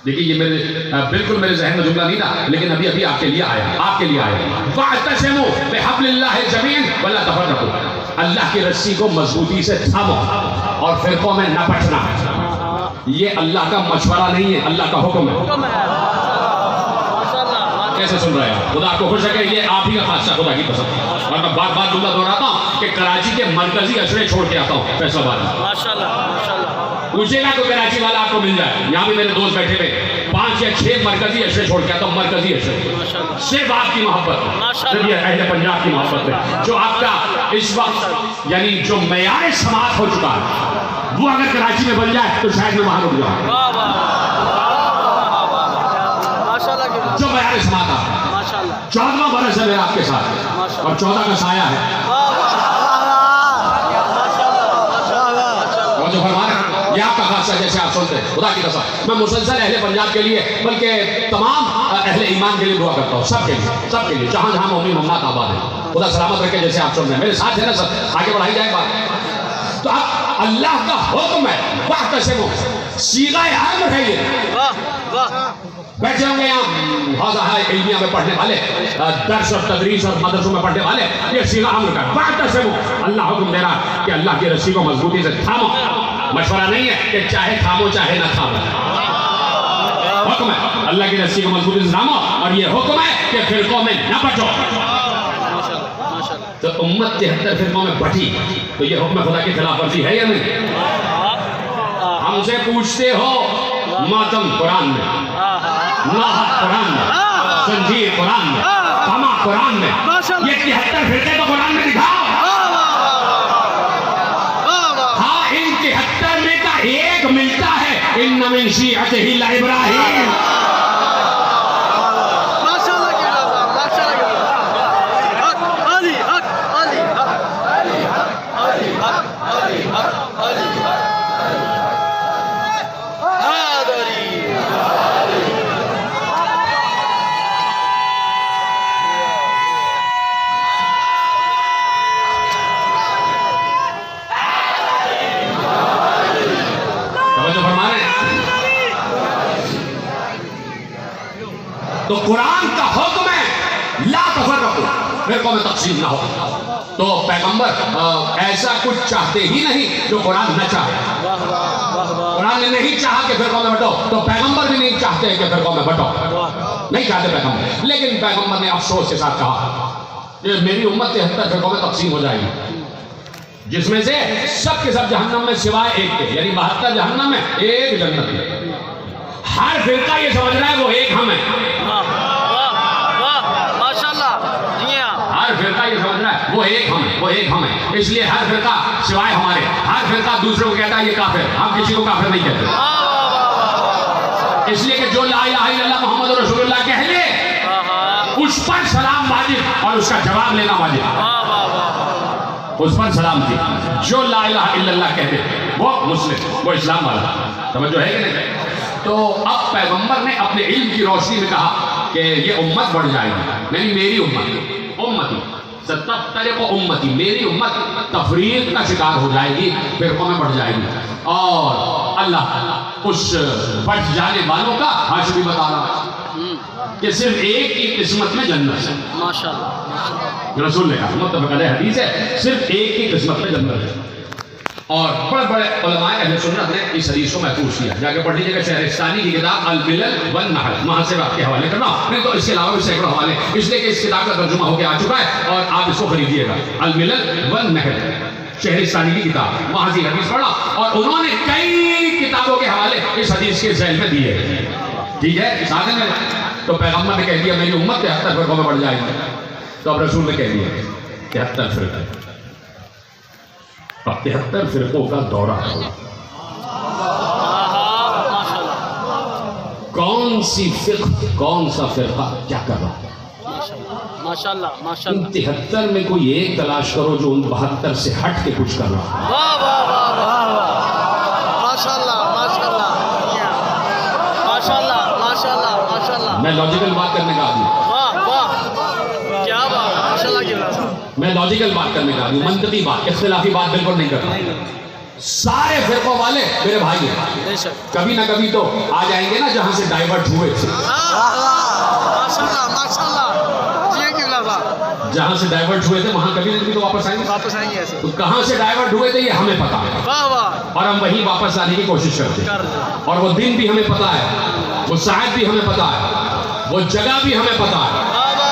دیکھیے یہ میرے بالکل میرے ذہن میں جملہ نہیں تھا لیکن ابھی آپ کے لیے آیا. واعتصموا بحبل اللہ جمیعا ولا تفرقوا. اللہ کی رسی کو مضبوطی سے تھامو اور فرقوں میں نہ بٹنا. یہ اللہ کا مشورہ نہیں ہے، اللہ کا حکم ہے. کیسے سن رہے ہیں؟ خدا کو خوش ہے کہ یہ آپ ہی کا خاصہ خدا کی قسم. اور میں بار بار جملہ دہراتا ہوں کہ کراچی کے مرکزی اشرے چھوڑ کے آتا ہوں فیصلہ آباد میں. پوچھے گا تو کراچی والا آپ کو مل جائے. یہاں بھی میرے دوست بیٹھے ہوئے 5 یا 6 مرکزی اشرے چھوڑ کے آتا ہوں. مرکزی اشرے صرف آپ کی محبت، صرف یہ اہل پنجاب کی محبت ہے جو آپ کا اس وقت یعنی جو معیار سماعت ہو چکا ہے وہ اگر کراچی میں بن جائے تو شاید میں وہاں رک جاؤں. جو معیار سماعت ہے 14واں برس ہے میرا آپ کے ساتھ اور 14 کا سایہ ہے. اور جو فرما رہے ہیں یہ آپ کا خاصہ جیسے آپ سنتے ہیں. خدا کی قسم میں مسلسل اہل پنجاب کے لیے بلکہ تمام اہل ایمان کے لیے دعا کرتا ہوں. سب کے لیے جہاں جہاں مومن امت آباد ہے. خدا سلامت رکھے. جیسے آپ سن رہے ہیں میرے ساتھ ہے نا سب. آگے بڑھائی جائے بات. تو اب اللہ کا حکم ہے واعتصموا. صیغہ امر ہے یہ. بیٹھے ہوں گے یہاں حوزہ علمیہ میں پڑھنے والے, درس اور تدریس اور مدرسوں میں پڑھنے والے. یہ صیغہ امر کا واعتصموا. اللہ حکم دے رہا ہے کہ اللہ کی رسی کو مضبوطی سے تھامو. مشورہ نہیں ہے کہ چاہے تھامو چاہے نہ تھامو. حکم ہے اللہ کی رسی کو مضبوطی سے تھامو. اور یہ حکم ہے کہ فرقوں میں نہ بٹو. تو امت 73 فرقوں میں بٹی تو یہ حکم خدا کی خلاف ورزی ہے یا نہیں؟ ہم سے پوچھتے ہو ماتم قرآن میں, ناحت قرآن میں, زنجیر قرآن میں, تما قرآن میں. یہ 73 فرقے تو قرآن میں دکھاؤ. ہاں ان 73 میں کا ایک ملتا ہے. ان من شیعتہ ابراہیم. تو قرآن کا حکم ہے لا تفرقوا, فرقوں میں تقسیم نہ ہو. تو پیغمبر ایسا کچھ چاہتے ہی نہیں جو قرآن نہ چاہے. قرآن نے نہیں چاہا کہ فرقوں میں بٹو تو پیغمبر بھی نہیں چاہتے کہ فرقوں میں بٹو. نہیں چاہتے پیغمبر. لیکن پیغمبر نے افسوس کے ساتھ کہا کہ میری امت 73 فرقوں میں تقسیم ہو جائے گی, جس میں سے سب کے سب جہنم میں سوائے ایک کے, یعنی 72 جہنم میں ایک جنت میں. ہر فرقہ یہ سمجھ رہا ہے وہ ایک ہم ہے. ہر فرقہ یہ سمجھ رہا ہے وہ ایک ہم ہے, وہ ایک ہم ہے. اس لیے ہر فرقہ سوائے ہمارے, ہر فرقہ دوسرے کو کہتا ہے یہ کافر. ہم کسی کو کافر نہیں کہتے. اس لیے کہ جو لا الہ الا اللہ محمد رسول اللہ کہہ لے اس پر سلام واجب اور اس کا جواب لینا واجب. اس پر سلام تھی. جو لا الہ الا اللہ کہتے وہ مسلم, وہ اسلام والا. سمجھو ہے کہ نہیں؟ تو اب پیغمبر نے اپنے علم کی روشنی میں کہا کہ یہ امت بڑھ جائے گی. یعنی میری امتی ستفترق امتی, میری امت تفریق کا شکار ہو جائے گی, فرقوں میں بڑھ جائے گی. اور اللہ اس بڑھ جانے والوں کا حاشر بھی بتا رہا کہ صرف ایک کی قسمت میں جنت ہے. ماشاءاللہ رسول نے کہا, متفق علیہ حدیث ہے, صرف ایک کی قسمت میں جنت ہے. اور بڑے بڑے علماء اہل سنت نے اس حدیث کو محفوظ کیا. جا کے پڑھ لیجیے گا شہرستانی کی کتاب الملل والنحل, وہاں سے آپ کے حوالے کرنا. نہیں تو اس کے علاوہ بھی سینکڑوں حوالے, اس لیے کہ اس کتاب کا ترجمہ ہو کے آ چکا ہے اور آپ اس کو خریدیے گا. الملل والنحل شہرستانی کی کتاب, وہاں سے حدیث پڑھا اور انہوں نے کئی کتابوں کے حوالے اس حدیث کے ذیل میں دیے. ٹھیک ہے ساتھ میں. تو پیغمبر نے کہہ دیا میری امت 73 فرقوں میں بڑھ جائے گی. تو اب رسول نے کہہ دیا 73 فرقے. 73 فرقوں کا دورہ ہوا. کون سی فرقہ, کون سا فرقہ کیا کر رہا ہے. ماشاءاللہ 73 میں کوئی ایک تلاش کرو جو ان 72 سے ہٹ کے کچھ کر رہا ہے. میں لاجیکل بات کرنے کا آدمی, میں لاجیکل بات کرنے کا آدمی, منطقی بات, اختلافی بات بالکل نہیں کرتا. سارے فرقوں والے میرے بھائی ہیں, کبھی نہ کبھی تو آ جائیں گے نا جہاں سے ڈائیورٹ ہوئے تھے. جہاں سے ڈائیورٹ ہوئے تھے وہاں کبھی نہ کبھی تو واپس آئیں گے. تو کہاں سے ڈائیورٹ ہوئے تھے یہ ہمیں پتا ہے اور ہم وہیں واپس آنے کی کوشش کرتے ہیں. اور وہ دن بھی ہمیں پتا ہے, وہ ساعت بھی ہمیں پتا ہے, وہ جگہ بھی ہمیں پتا ہے,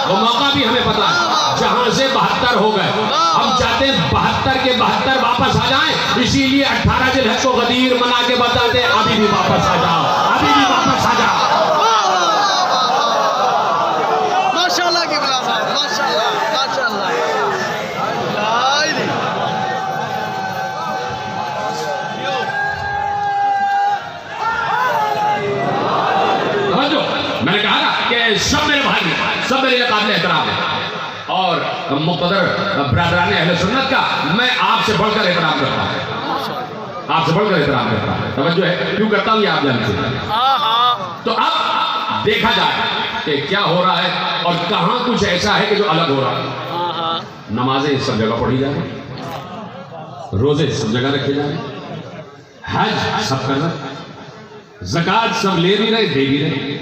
وہ موقع بھی ہمیں پتا ہے. جہاں سے 72 ہو گئے, ہم چاہتے ہیں 72 کے 72 واپس آ جائیں. اسی لیے 18 ذوالحج کو غدیر منا کے بتاتے ہیں ابھی بھی واپس آ جاؤ, ابھی بھی واپس آ جاؤ. ماشاءاللہ کی بلا صاحب, ماشاءاللہ ماشاءاللہ. میں نے کہا نا کہ سب میرے بھائی ہیں, سب میرے قابل احترام ہیں. اور مقتدر برادران اہل سنت کا میں آپ سے بڑھ کر احترام کرتا ہوں. آپ سے بڑھ کر احترام کرتا ہے. توجہ ہے کیوں کرتا ہوں یہ آپ جانتے ہیں. تو اب دیکھا جائے کہ کیا ہو رہا ہے اور کہاں کچھ ایسا ہے کہ جو الگ ہو رہا ہے. نمازیں سب جگہ پڑھی جا رہی, روزے سب جگہ رکھے جا رہے, حج سب کر رہے, زکات سب لے بھی رہے دے بھی رہے,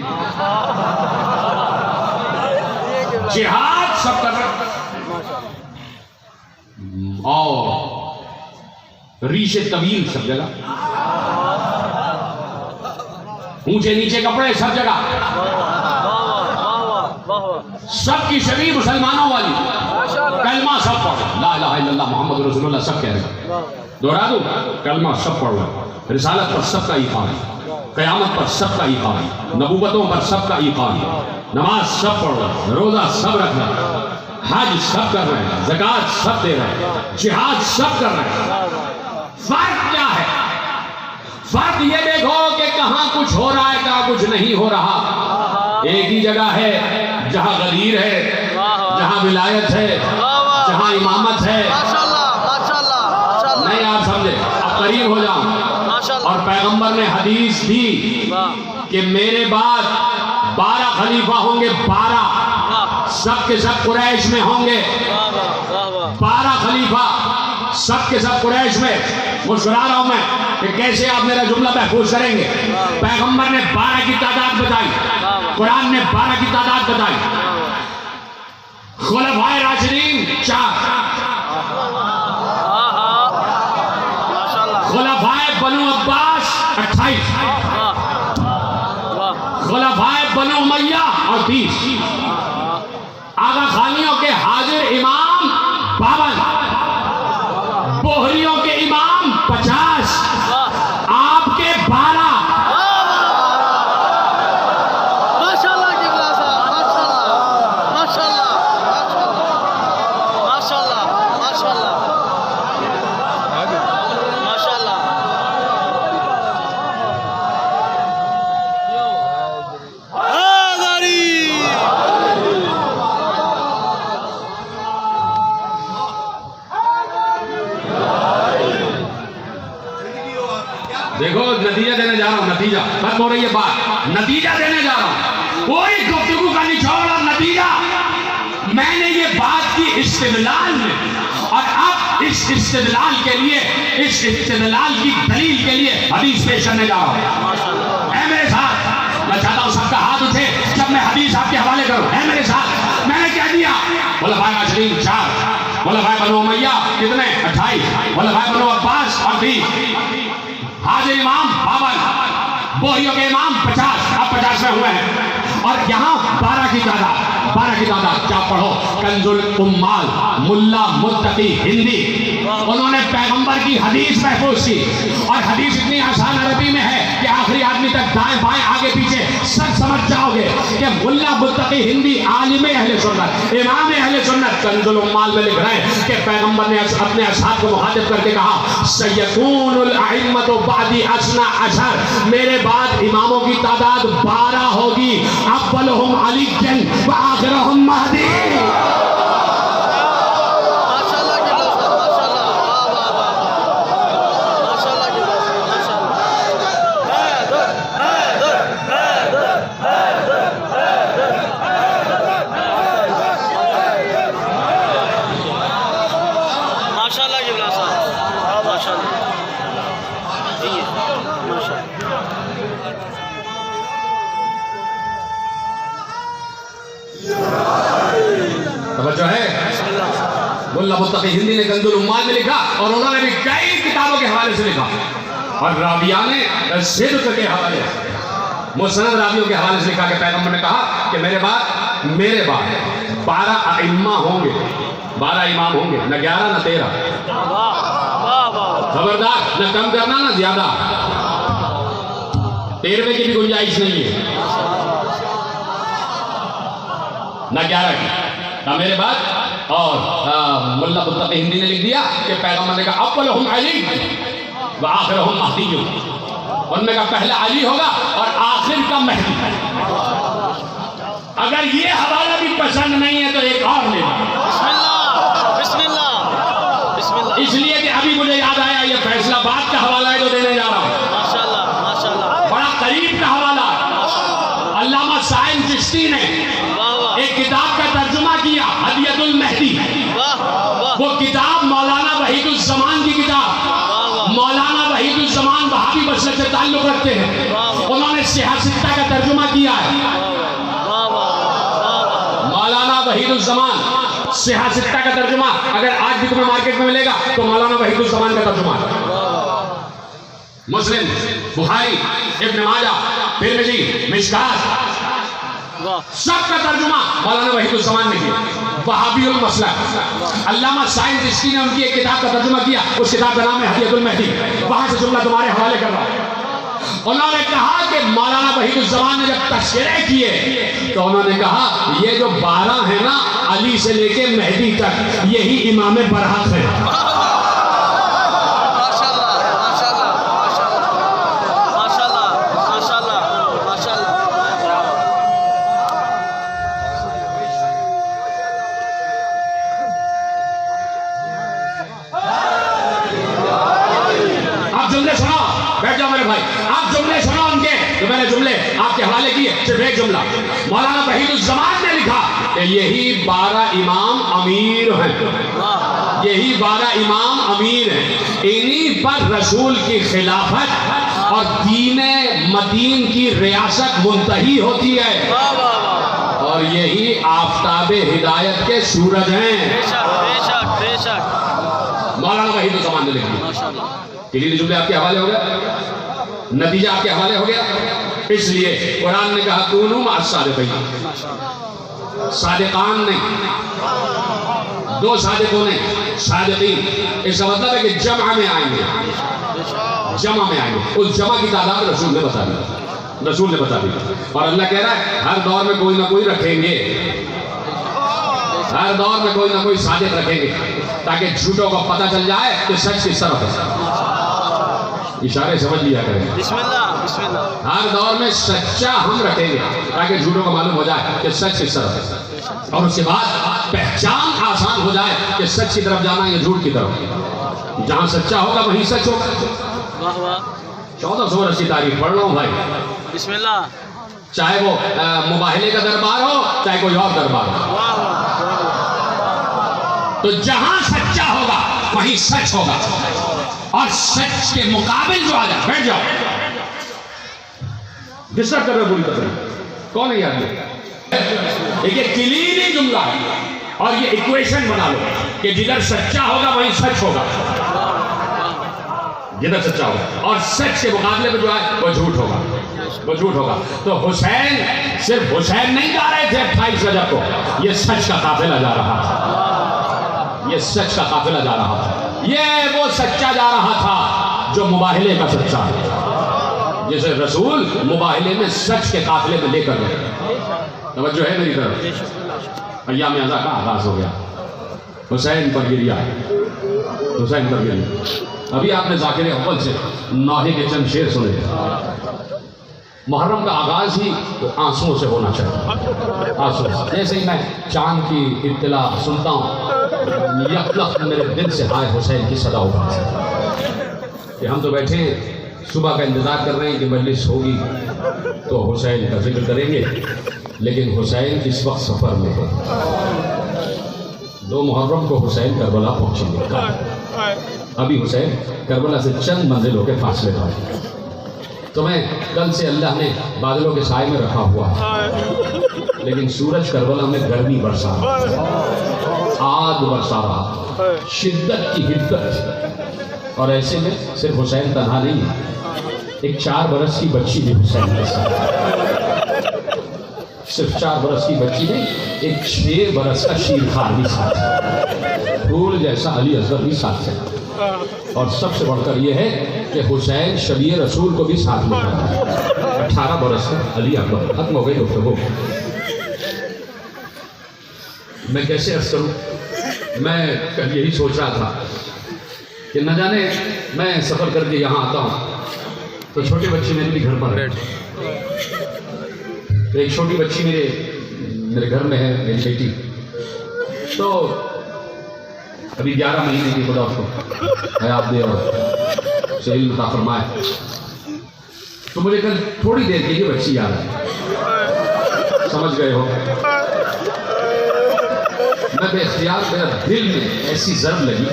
جہاد سب کر رہے, اور ریشے طویل سب جگہ, اونچے نیچے کپڑے سب جگہ, سب کی شبیہ مسلمانوں والی, کلمہ سب پڑھ, لا الہ الا اللہ محمد رسول اللہ سب کہہ رہے. دوہرا دوں, کلمہ سب پڑھ رہے, رسالت پر سب کا ایمان, قیامت پر سب کا ایمان, نبوتوں پر سب کا ایمان, نماز سب پڑھ رہے, روزہ سب رکھ رہے, حج سب کر رہے ہیں, زکات سب دے رہے ہیں, جہاد سب کر رہے ہیں. فرق کیا ہے؟ فرق یہ دیکھو کہ کہاں کچھ ہو رہا ہے کہاں کچھ نہیں ہو رہا. ایک ہی جگہ ہے جہاں غدیر ہے, جہاں ولایت ہے, جہاں امامت ہے. نہیں آپ سمجھے, اب قریب ہو جاؤں. اور پیغمبر نے حدیث دی کہ میرے بعد 12 خلیفہ ہوں گے, 12 سب کے سب قریش میں ہوں گے, 12 خلیفہ سب کے سب قریش میں. مسکرا رہا ہوں میں کہ کیسے آپ میرا جملہ محفوظ کریں گے. پیغمبر نے 12 کی تعداد بتائی, قرآن نے 12 کی تعداد بتائی. خلفائے راشدین 4, خلفائے بنو عباس 28, خلفائے بنو امیہ اور 30, آغا خانیوں کے حاضر امام 52, بوہریوں کے امام 50, آپ کے 12. دیکھو نتیجہ دینے جا رہا ہوں, نتیجہ بس ہو رہی ہے بات, نتیجہ دینے جا رہا ہوں. کوئی گفتگو کا نچوڑ اور نتیجہ. میں نے یہ بات کی استدلال میں, اور اب اس استدلال کے لیے, اس استدلال کی دلیل کے لیے حدیث پیش کرنے جا رہا ہوں. اے میرے ساتھ, میں چاہتا ہوں سب کا ہاتھ اٹھے جب میں حدیث آپ کے حوالے کروں. اے میرے ساتھ, میں نے کہہ دیا خلفائے راشدین 4, خلفائے بنو امیہ کتنے 28, خلفائے بنو عباس اور 30, حاضر امام 52, بوہریوں کے امام 50, اب 50 میں ہوئے ہیں. اور یہاں 12 کی تعداد, 12 کی تعداد کیا پڑھو, کنز الامال ملا متقی ہندی, انہوں نے پیغمبر کی حدیث محفوظ کی, اور حدیث اتنی آسان عربی میں ہے کہ آخری آدمی تک دائیں بائیں آگے پیچھے سب سمجھ جاؤ گے کہ ملا متقی ہندی عالم اہل سنت, امام اہل سنت, کنز الامال میں لکھ رہے ہیں کہ پیغمبر نے اپنے اصحاب کو مخاطب کر کے کہا سیکون الائمۃ بعدی اثنا عشر, میرے بعد اماموں کی تعداد 12 ہوگی, اولہم علی و آخرہم مہدی. توجہ ہے, ملا متقی ہندی نے کنز الامال میں لکھا, اور انہوں نے بھی کئی کتابوں کے حوالے سے لکھا, اور راویان صدق کے حوالے سے, مسند راویوں کے حوالے سے لکھا کہ پیغمبر نے کہا کہ میرے بعد 12 ائمہ ہوں گے, 12 امام ہوں گے, نہ 11 نہ 13, خبردار, نہ کم کرنا نہ زیادہ, 13ویں کی بھی گنجائش نہیں ہے, نہ 11 کی, نہ میرے بعد. اور ملا متقی ہندی نے لکھ دیا کہ پیغمبر نے کہا اولہم علی و آخرہم مہدی, ان میں کا پہلا علی ہوگا اور آخر کا مہدی. اگر یہ حوالہ بھی پسند نہیں ہے تو ایک اور لے لیں. بسم اللہ, بسم اللہ, بسم اللہ. اس لیے کہ ابھی مجھے یاد آیا یہ فیصلہ آباد کا حوالہ ہے جو دینے جا رہا ہوں، ماشاءاللہ ماشاءاللہ بڑا قریب کا حوالہ ہے۔ علامہ سائن چشتی نے واہ واہ ایک کتاب کا ترجمہ کیا، ہدیۃ المہدی۔ واہ واہ وہ کتاب مولانا وحید الزمان کی کتاب، مولانا وحید الزمان وہابی مسلک سے تعلق رکھتے ہیں، انہوں نے صحیح ستہ کا ترجمہ کیا ہے۔ واہ واہ مولانا وحید الزمان صحیح ستہ کا ترجمہ اگر آج بھی تمہیں مارکیٹ میں ملے گا تو مولانا وحید الزمان کا ترجمہ ہے۔ مسلم، بخاری، ابن ماجہ، ترمذی، مشکات، واہ سب کا ترجمہ مولانا وحید الزمان نے کیا۔ وہابی المسلک، علامہ سائن چشتی نے ان کی ایک کتاب کا ترجمہ کیا، اس کتاب کا نام ہے ہدیۃ المہدی۔ وہاں سے جملہ تمہارے حوالے کر رہا ہوں۔ انہوں نے کہا کہ مولانا وحید الزمان نے جب تذکرے کیے تو انہوں نے کہا یہ جو 12 ہیں نا، علی سے لے کے مہدی تک، یہی امام برحق ہے۔ ماشاءاللہ ماشاءاللہ ماشاءاللہ ماشاءاللہ ماشاءاللہ آپ جملے سنو، بیٹھ جاؤ میرے بھائی، آپ جملے سنو ان کے جو میں نے جملے آپ کے حوالے کیے، صرف ایک جملہ۔ مولانا وحید الزمان نے لکھا کہ یہی 12 امام امیر ہیں، یہی 12 امام امیر ہیں، انہی پر رسول کی خلافت اور دین مدین کی ریاست منتہی ہوتی ہے، واہ واہ واہ اور یہی آفتاب ہدایت کے سورج ہیں۔ بے شک بے شک بے شک مولانا وحید الزمان نے لکھی۔ ماشاءاللہ کلیدی جملے آپ کے حوالے ہو گیا، نتیجہ آپ کے حوالے ہو گیا۔ اس لیے قرآن نے کہا کونوا مع الصادقین، صادقان نہیں، 2 صادقوں نہیں، صادقین۔ اس کا مطلب ہے کہ جمع میں آئیں گے، جمع میں آئیں گے۔ اس جمع کی تعداد رسول نے بتا دی، رسول نے بتا دی۔ اور اللہ کہہ رہا ہے ہر دور میں کوئی نہ کوئی رکھیں گے، ہر دور میں کوئی نہ کوئی صادق رکھیں گے، تاکہ جھوٹوں کو پتہ چل جائے کہ سچ کس طرف ہے۔ اشارے سمجھ لیا کریں۔ بسم اللہ بسم اللہ ہر دور میں سچا ہم رکھیں گے تاکہ جھوٹوں کو معلوم ہو جائے کہ سچ کس طرف ہے، اور اس کے بعد پہچان آسان ہو جائے کہ سچ کی طرف جانا یا جھوٹ کی طرف۔ جہاں سچا ہوگا وہیں سچ ہوگا۔ واہ واہ 1400 برس کی تاریخ پڑھ رہا ہوں بھائی، بسم اللہ چاہے وہ مباہلے کا دربار ہو چاہے کوئی اور دربار ہو، واہ واہ تو جہاں سچا ہوگا وہیں سچ ہوگا، اور سچ کے مقابل جو آ جائے۔ بیٹھ جاؤ، ڈسٹرب کر رہے پوری طرح، کون ہے یہ آدمی؟ یہ کلیدی جملہ ہے، اور یہ ایکویشن بنا لو کہ جدھر سچا ہوگا وہیں سچ ہوگا، جدھر سچا ہوگا، اور سچ کے مقابلے میں جو ہے وہ جھوٹ ہوگا، وہ جھوٹ ہوگا۔ تو حسین صرف حسین نہیں جا رہے تھے 28 رجب کو، یہ سچ کا قافلہ جا رہا تھا، یہ سچ کا قافلہ جا رہا تھا، یہ وہ سچا جا رہا تھا جو مباہلے کا سچا ہے، جسے رسول مباہلے میں سچ کے قافلے میں لے کر گئے۔ توجہ ہے میری طرف؟ ایام ازا کا آغاز ہو گیا، حسین پر گریا، حسین پر گریا۔ ابھی آپ نے ذاکر اول سے نوحے کے چند شعر سنے۔ محرم کا آغاز ہی آنسوؤں سے ہونا چاہیے، آنسو۔ جیسے ہی میں چاند کی اطلاع سنتا ہوں، یک لخت میرے دل سے ہائے حسین کی صدا اٹھتی ہے کہ ہم تو بیٹھے ہیں، صبح کا انتظار کر رہے ہیں کہ مجلس ہوگی تو حسین کا ذکر کریں گے، لیکن حسین اس وقت سفر میں ہے۔ 2 محرم کو حسین کربلا پہنچیں گے، ابھی حسین کربلا سے چند منزلوں کے فاصلے پر۔ تمہیں کل سے اللہ نے بادلوں کے سائے میں رکھا ہوا ہے، لیکن سورج کربلا میں گرمی برسا رہا، آگ برسا رہا، شدت کی حدت، اور ایسے میں صرف حسین تنہا نہیں ہے، ایک 4 برس کی بچی بھی حسین کے ساتھ ہے، صرف 4 برس کی بچی نہیں، ایک 6 برس کا شیرخوار بھی ساتھ ہے، پھول جیسا علی اصغر بھی ساتھ ہے، اور سب سے بڑھ کر یہ ہے کہ حسین شبیہ رسول کو بھی ساتھ لے کر ہے، 18 برس کا علی اکبر۔ ختم ہو گئی گفتگو، میں کیسے عرض کروں؟ میں کل یہی سوچ رہا تھا کہ نہ جانے میں سفر کر کے یہاں آتا ہوں تو چھوٹے بچے میرے بھی گھر پر ہے، تو ایک چھوٹی بچی میرے گھر میں ہے، میری بیٹی، تو ابھی 11 مہینے کی خدا اس کو حیات دے اور سے علم عطا فرمائے. تو مجھے کل تھوڑی دیر کے لیے بچی یاد آئی. سمجھ گئے ہو؟ میں بے اختیار میرا دل میں ایسی ضرب لگی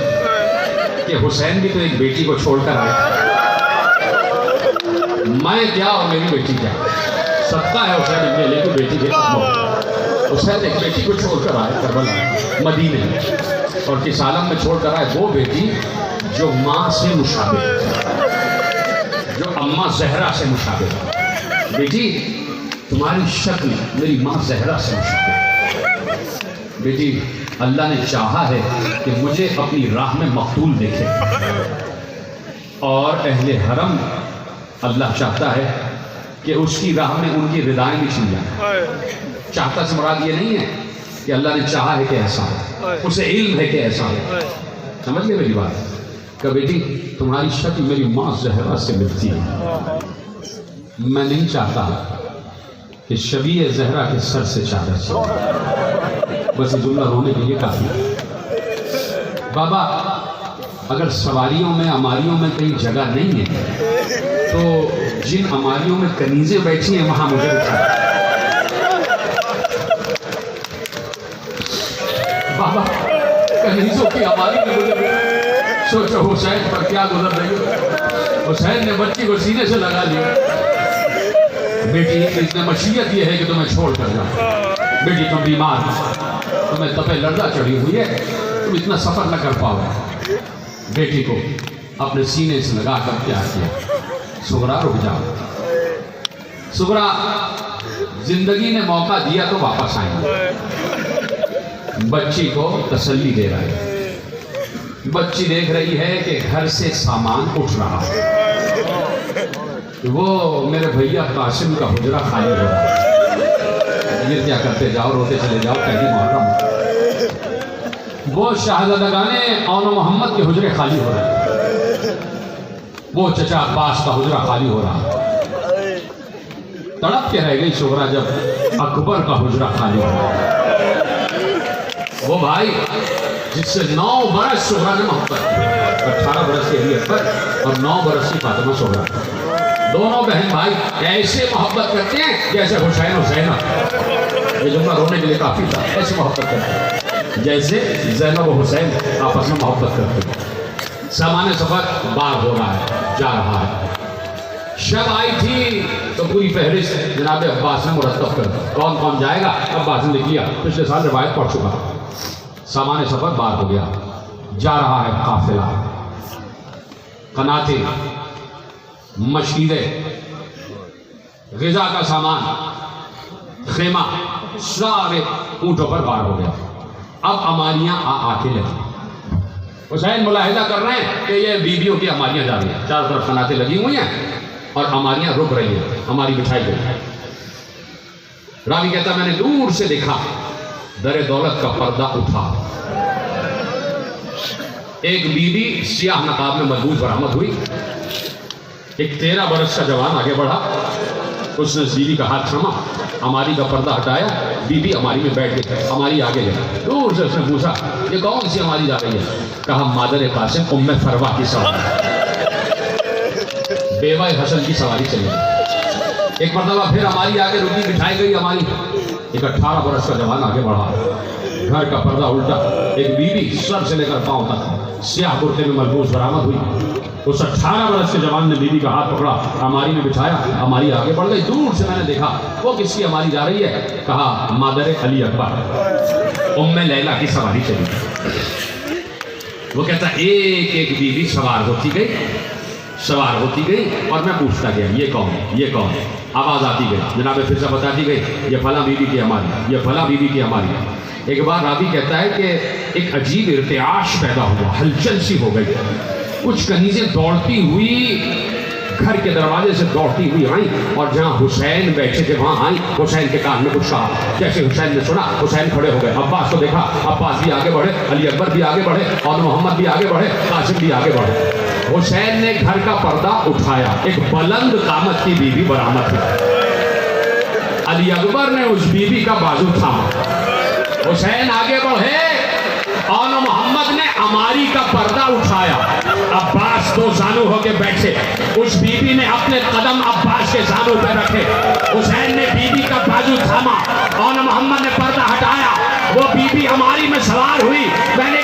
کہ حسین بھی تو ایک بیٹی کو چھوڑ کر آئے. میں کیا اور میری بیٹی کیا؟ صدقہ ہے حسین ابن علی کی بیٹی کے قدموں. حسین ایک بیٹی کو چھوڑ کر آئے کربلا مدینے میں, اور کس عالم میں چھوڑ کر آئے؟ وہ بیٹی جو ماں سے مشابہ, جو اماں زہرا سے مشابہ. بیٹی تمہاری شکل میری ماں زہرا سے مشابہ. بیٹی اللہ نے چاہا ہے کہ مجھے اپنی راہ میں مقتول دیکھے, اور اہل حرم اللہ چاہتا ہے کہ اس کی راہ میں ان کی ردائیں بھی چھن جائیں. چاہتا سے مراد یہ نہیں ہے کہ اللہ نے چاہا ہے کہ ایسا ہو, اسے علم ہے کہ ایسا ہو. سمجھ گئے میری بات؟ کہ بیٹی تمہاری شکل میری ماں زہرا سے ملتی ہے. میں نہیں چاہتا کہ شبیہ زہرا کے سر سے چادر چلے. بس یہ جملہ رونے کے لیے کافی ہے. بابا اگر سواریوں میں اماریوں میں کہیں جگہ نہیں ہے تو جن اماریوں میں کنیزیں بیٹھی ہیں وہاں مجھے بٹھا. بابا کنیزوں کی اماری میں مجھے سوچو حسین پر کیا گزر رہی ہو. حسین نے بچی کو سینے سے لگا لیا. بیٹی اس نے مشیت یہ ہے کہ تمہیں چھوڑ کر جاؤ. بیٹی تم بیمار ہو, تمہیں تپے لرزہ چڑھی ہوئی ہے, تم اتنا سفر نہ کر پاؤ. بیٹی کو اپنے سینے سے لگا کر پیار کیا. سغرا رک جاؤ. سغرا زندگی نے موقع دیا تو واپس آئیں. بچی کو تسلی دے رہا ہے. بچی دیکھ رہی ہے کہ گھر سے سامان اٹھ رہا ہے. وہ میرے بھیا قاسم کا حجرہ خالی ہو رہا ہے. یہ کیا کرتے جاؤ, روتے چلے جاؤ, پہلی محرم. وہ شہزادگانے اون محمد کے حجرے خالی ہو رہے ہیں. وہ چچا عباس کا حجرہ خالی ہو رہا ہے. تڑپ کے رہ گئی سغرا جب اکبر کا حجرہ خالی ہو رہا ہے. وہ بھائی جس سے 9 برس سغرا نے محبت کی, 18 برس کے لیے اکبر اور 9 برس کی فاطمہ سغرا. دونوں بہن بھائی ایسے محبت کرتے ہیں جیسے حسین حسینہ. یہ جملہ رونے کے لیے کافی تھا. ایسے محبت کرتے ہیں جیسے زینب و حسین آپس میں محبت کرتے ہیں. سامان سفر بار ہو رہا ہے, جا رہا ہے. شب آئی تھی تو پوری فہرست جناب عباس نے مرتب کر دی. کون کون جائے گا عباس نے لکھ لیا. پچھلے سال روایت پڑھ چکا. سامان سفر بار ہو گیا, جا رہا ہے قافلہ. قناتے, مشیرے, غذا کا سامان, خیمہ, سارے اونٹوں پر بار ہو گیا. اب اماریاں آ کے لگی. حسین ملاحظہ کر رہے ہیں کہ یہ بیویوں کی اماریاں جا رہی ہیں. چاروں طرف قناتیں لگی ہوئی ہیں اور اماریاں رک رہی ہیں. ہماری بچھائی گئی. راوی کہتا میں نے دور سے دیکھا در دولت کا پردہ اٹھا. ایک بیوی سیاہ نقاب میں ملبوس برآمد ہوئی. ایک 13 برس کا جوان آگے بڑھا. اس نے بیوی کا ہاتھ تھاما, اماری کا پردہ ہٹایا. بیوی اماری میں بیٹھ گئی. اماری آگے گئی. دور سے اس نے پوچھا یہ کون سی اماری جا رہی ہے؟ کہا مادر قاسم ام فروا کی سواری, بیوہ حسن کی سواری چلی. ایک مرتبہ پھر اماری آگے رکی, بٹھائی گئی اماری. ایک 18 برس کا جوان آگے بڑھا. گھر کا پردہ الٹا. ایک بیوی سر سے لے کر پاؤں تک سیاہ کرتے میں ملبوس برآمد ہوئی. اس 18 برس کے جوان نے بیوی کا ہاتھ پکڑا, اماری میں بٹھایا. اماری آگے بڑھ گئی. دور سے میں نے دیکھا وہ کس کی اماری جا رہی ہے؟ کہا مادر علی اکبر ام لیلا کی سواری چلی. وہ کہتا ایک ایک بیوی سوار ہوتی گئی اور میں پوچھتا گیا یہ کون ہے, یہ کون ہے. آواز آتی گئی. جناب پھر سے بتاتی گئی یہ فلاں بیوی کی اماری, یہ فلاں بیوی کی اماری. ایک بار راوی کہتا ہے کہ ایک عجیب ارتعاش پیدا ہوا, ہلچل سی ہو گئی. کچھ کنیزیں دوڑتی ہوئی گھر کے دروازے سے دوڑتی ہوئی آئیں اور جہاں حسین بیٹھے تھے وہاں آئیں. حسین کے کان میں کچھ کہا. جیسے حسین نے سنا حسین کھڑے ہو گئے. عباس کو دیکھا, عباس بھی آگے بڑھے, علی اکبر بھی آگے بڑھے, اور محمد بھی آگے بڑھے, قاسم بھی آگے بڑھے. حسین نے گھر کا پردہ اٹھایا. ایک بلند قامت کی بیوی برآمد ہوئی. علی اکبر نے اس بیوی کا بازو تھاما. حسین آگے بڑھے اور محمد نے عماری کا پردہ اٹھایا، عباس دو زانو ہو کے بیٹھے، اس بی بی نے اپنے قدم عباس کے زانو پہ رکھے، حسین نے بی بی کا بازو تھاما، اور محمد نے پردہ ہٹایا، وہ بی بی عماری میں سوار ہوئی، میں نے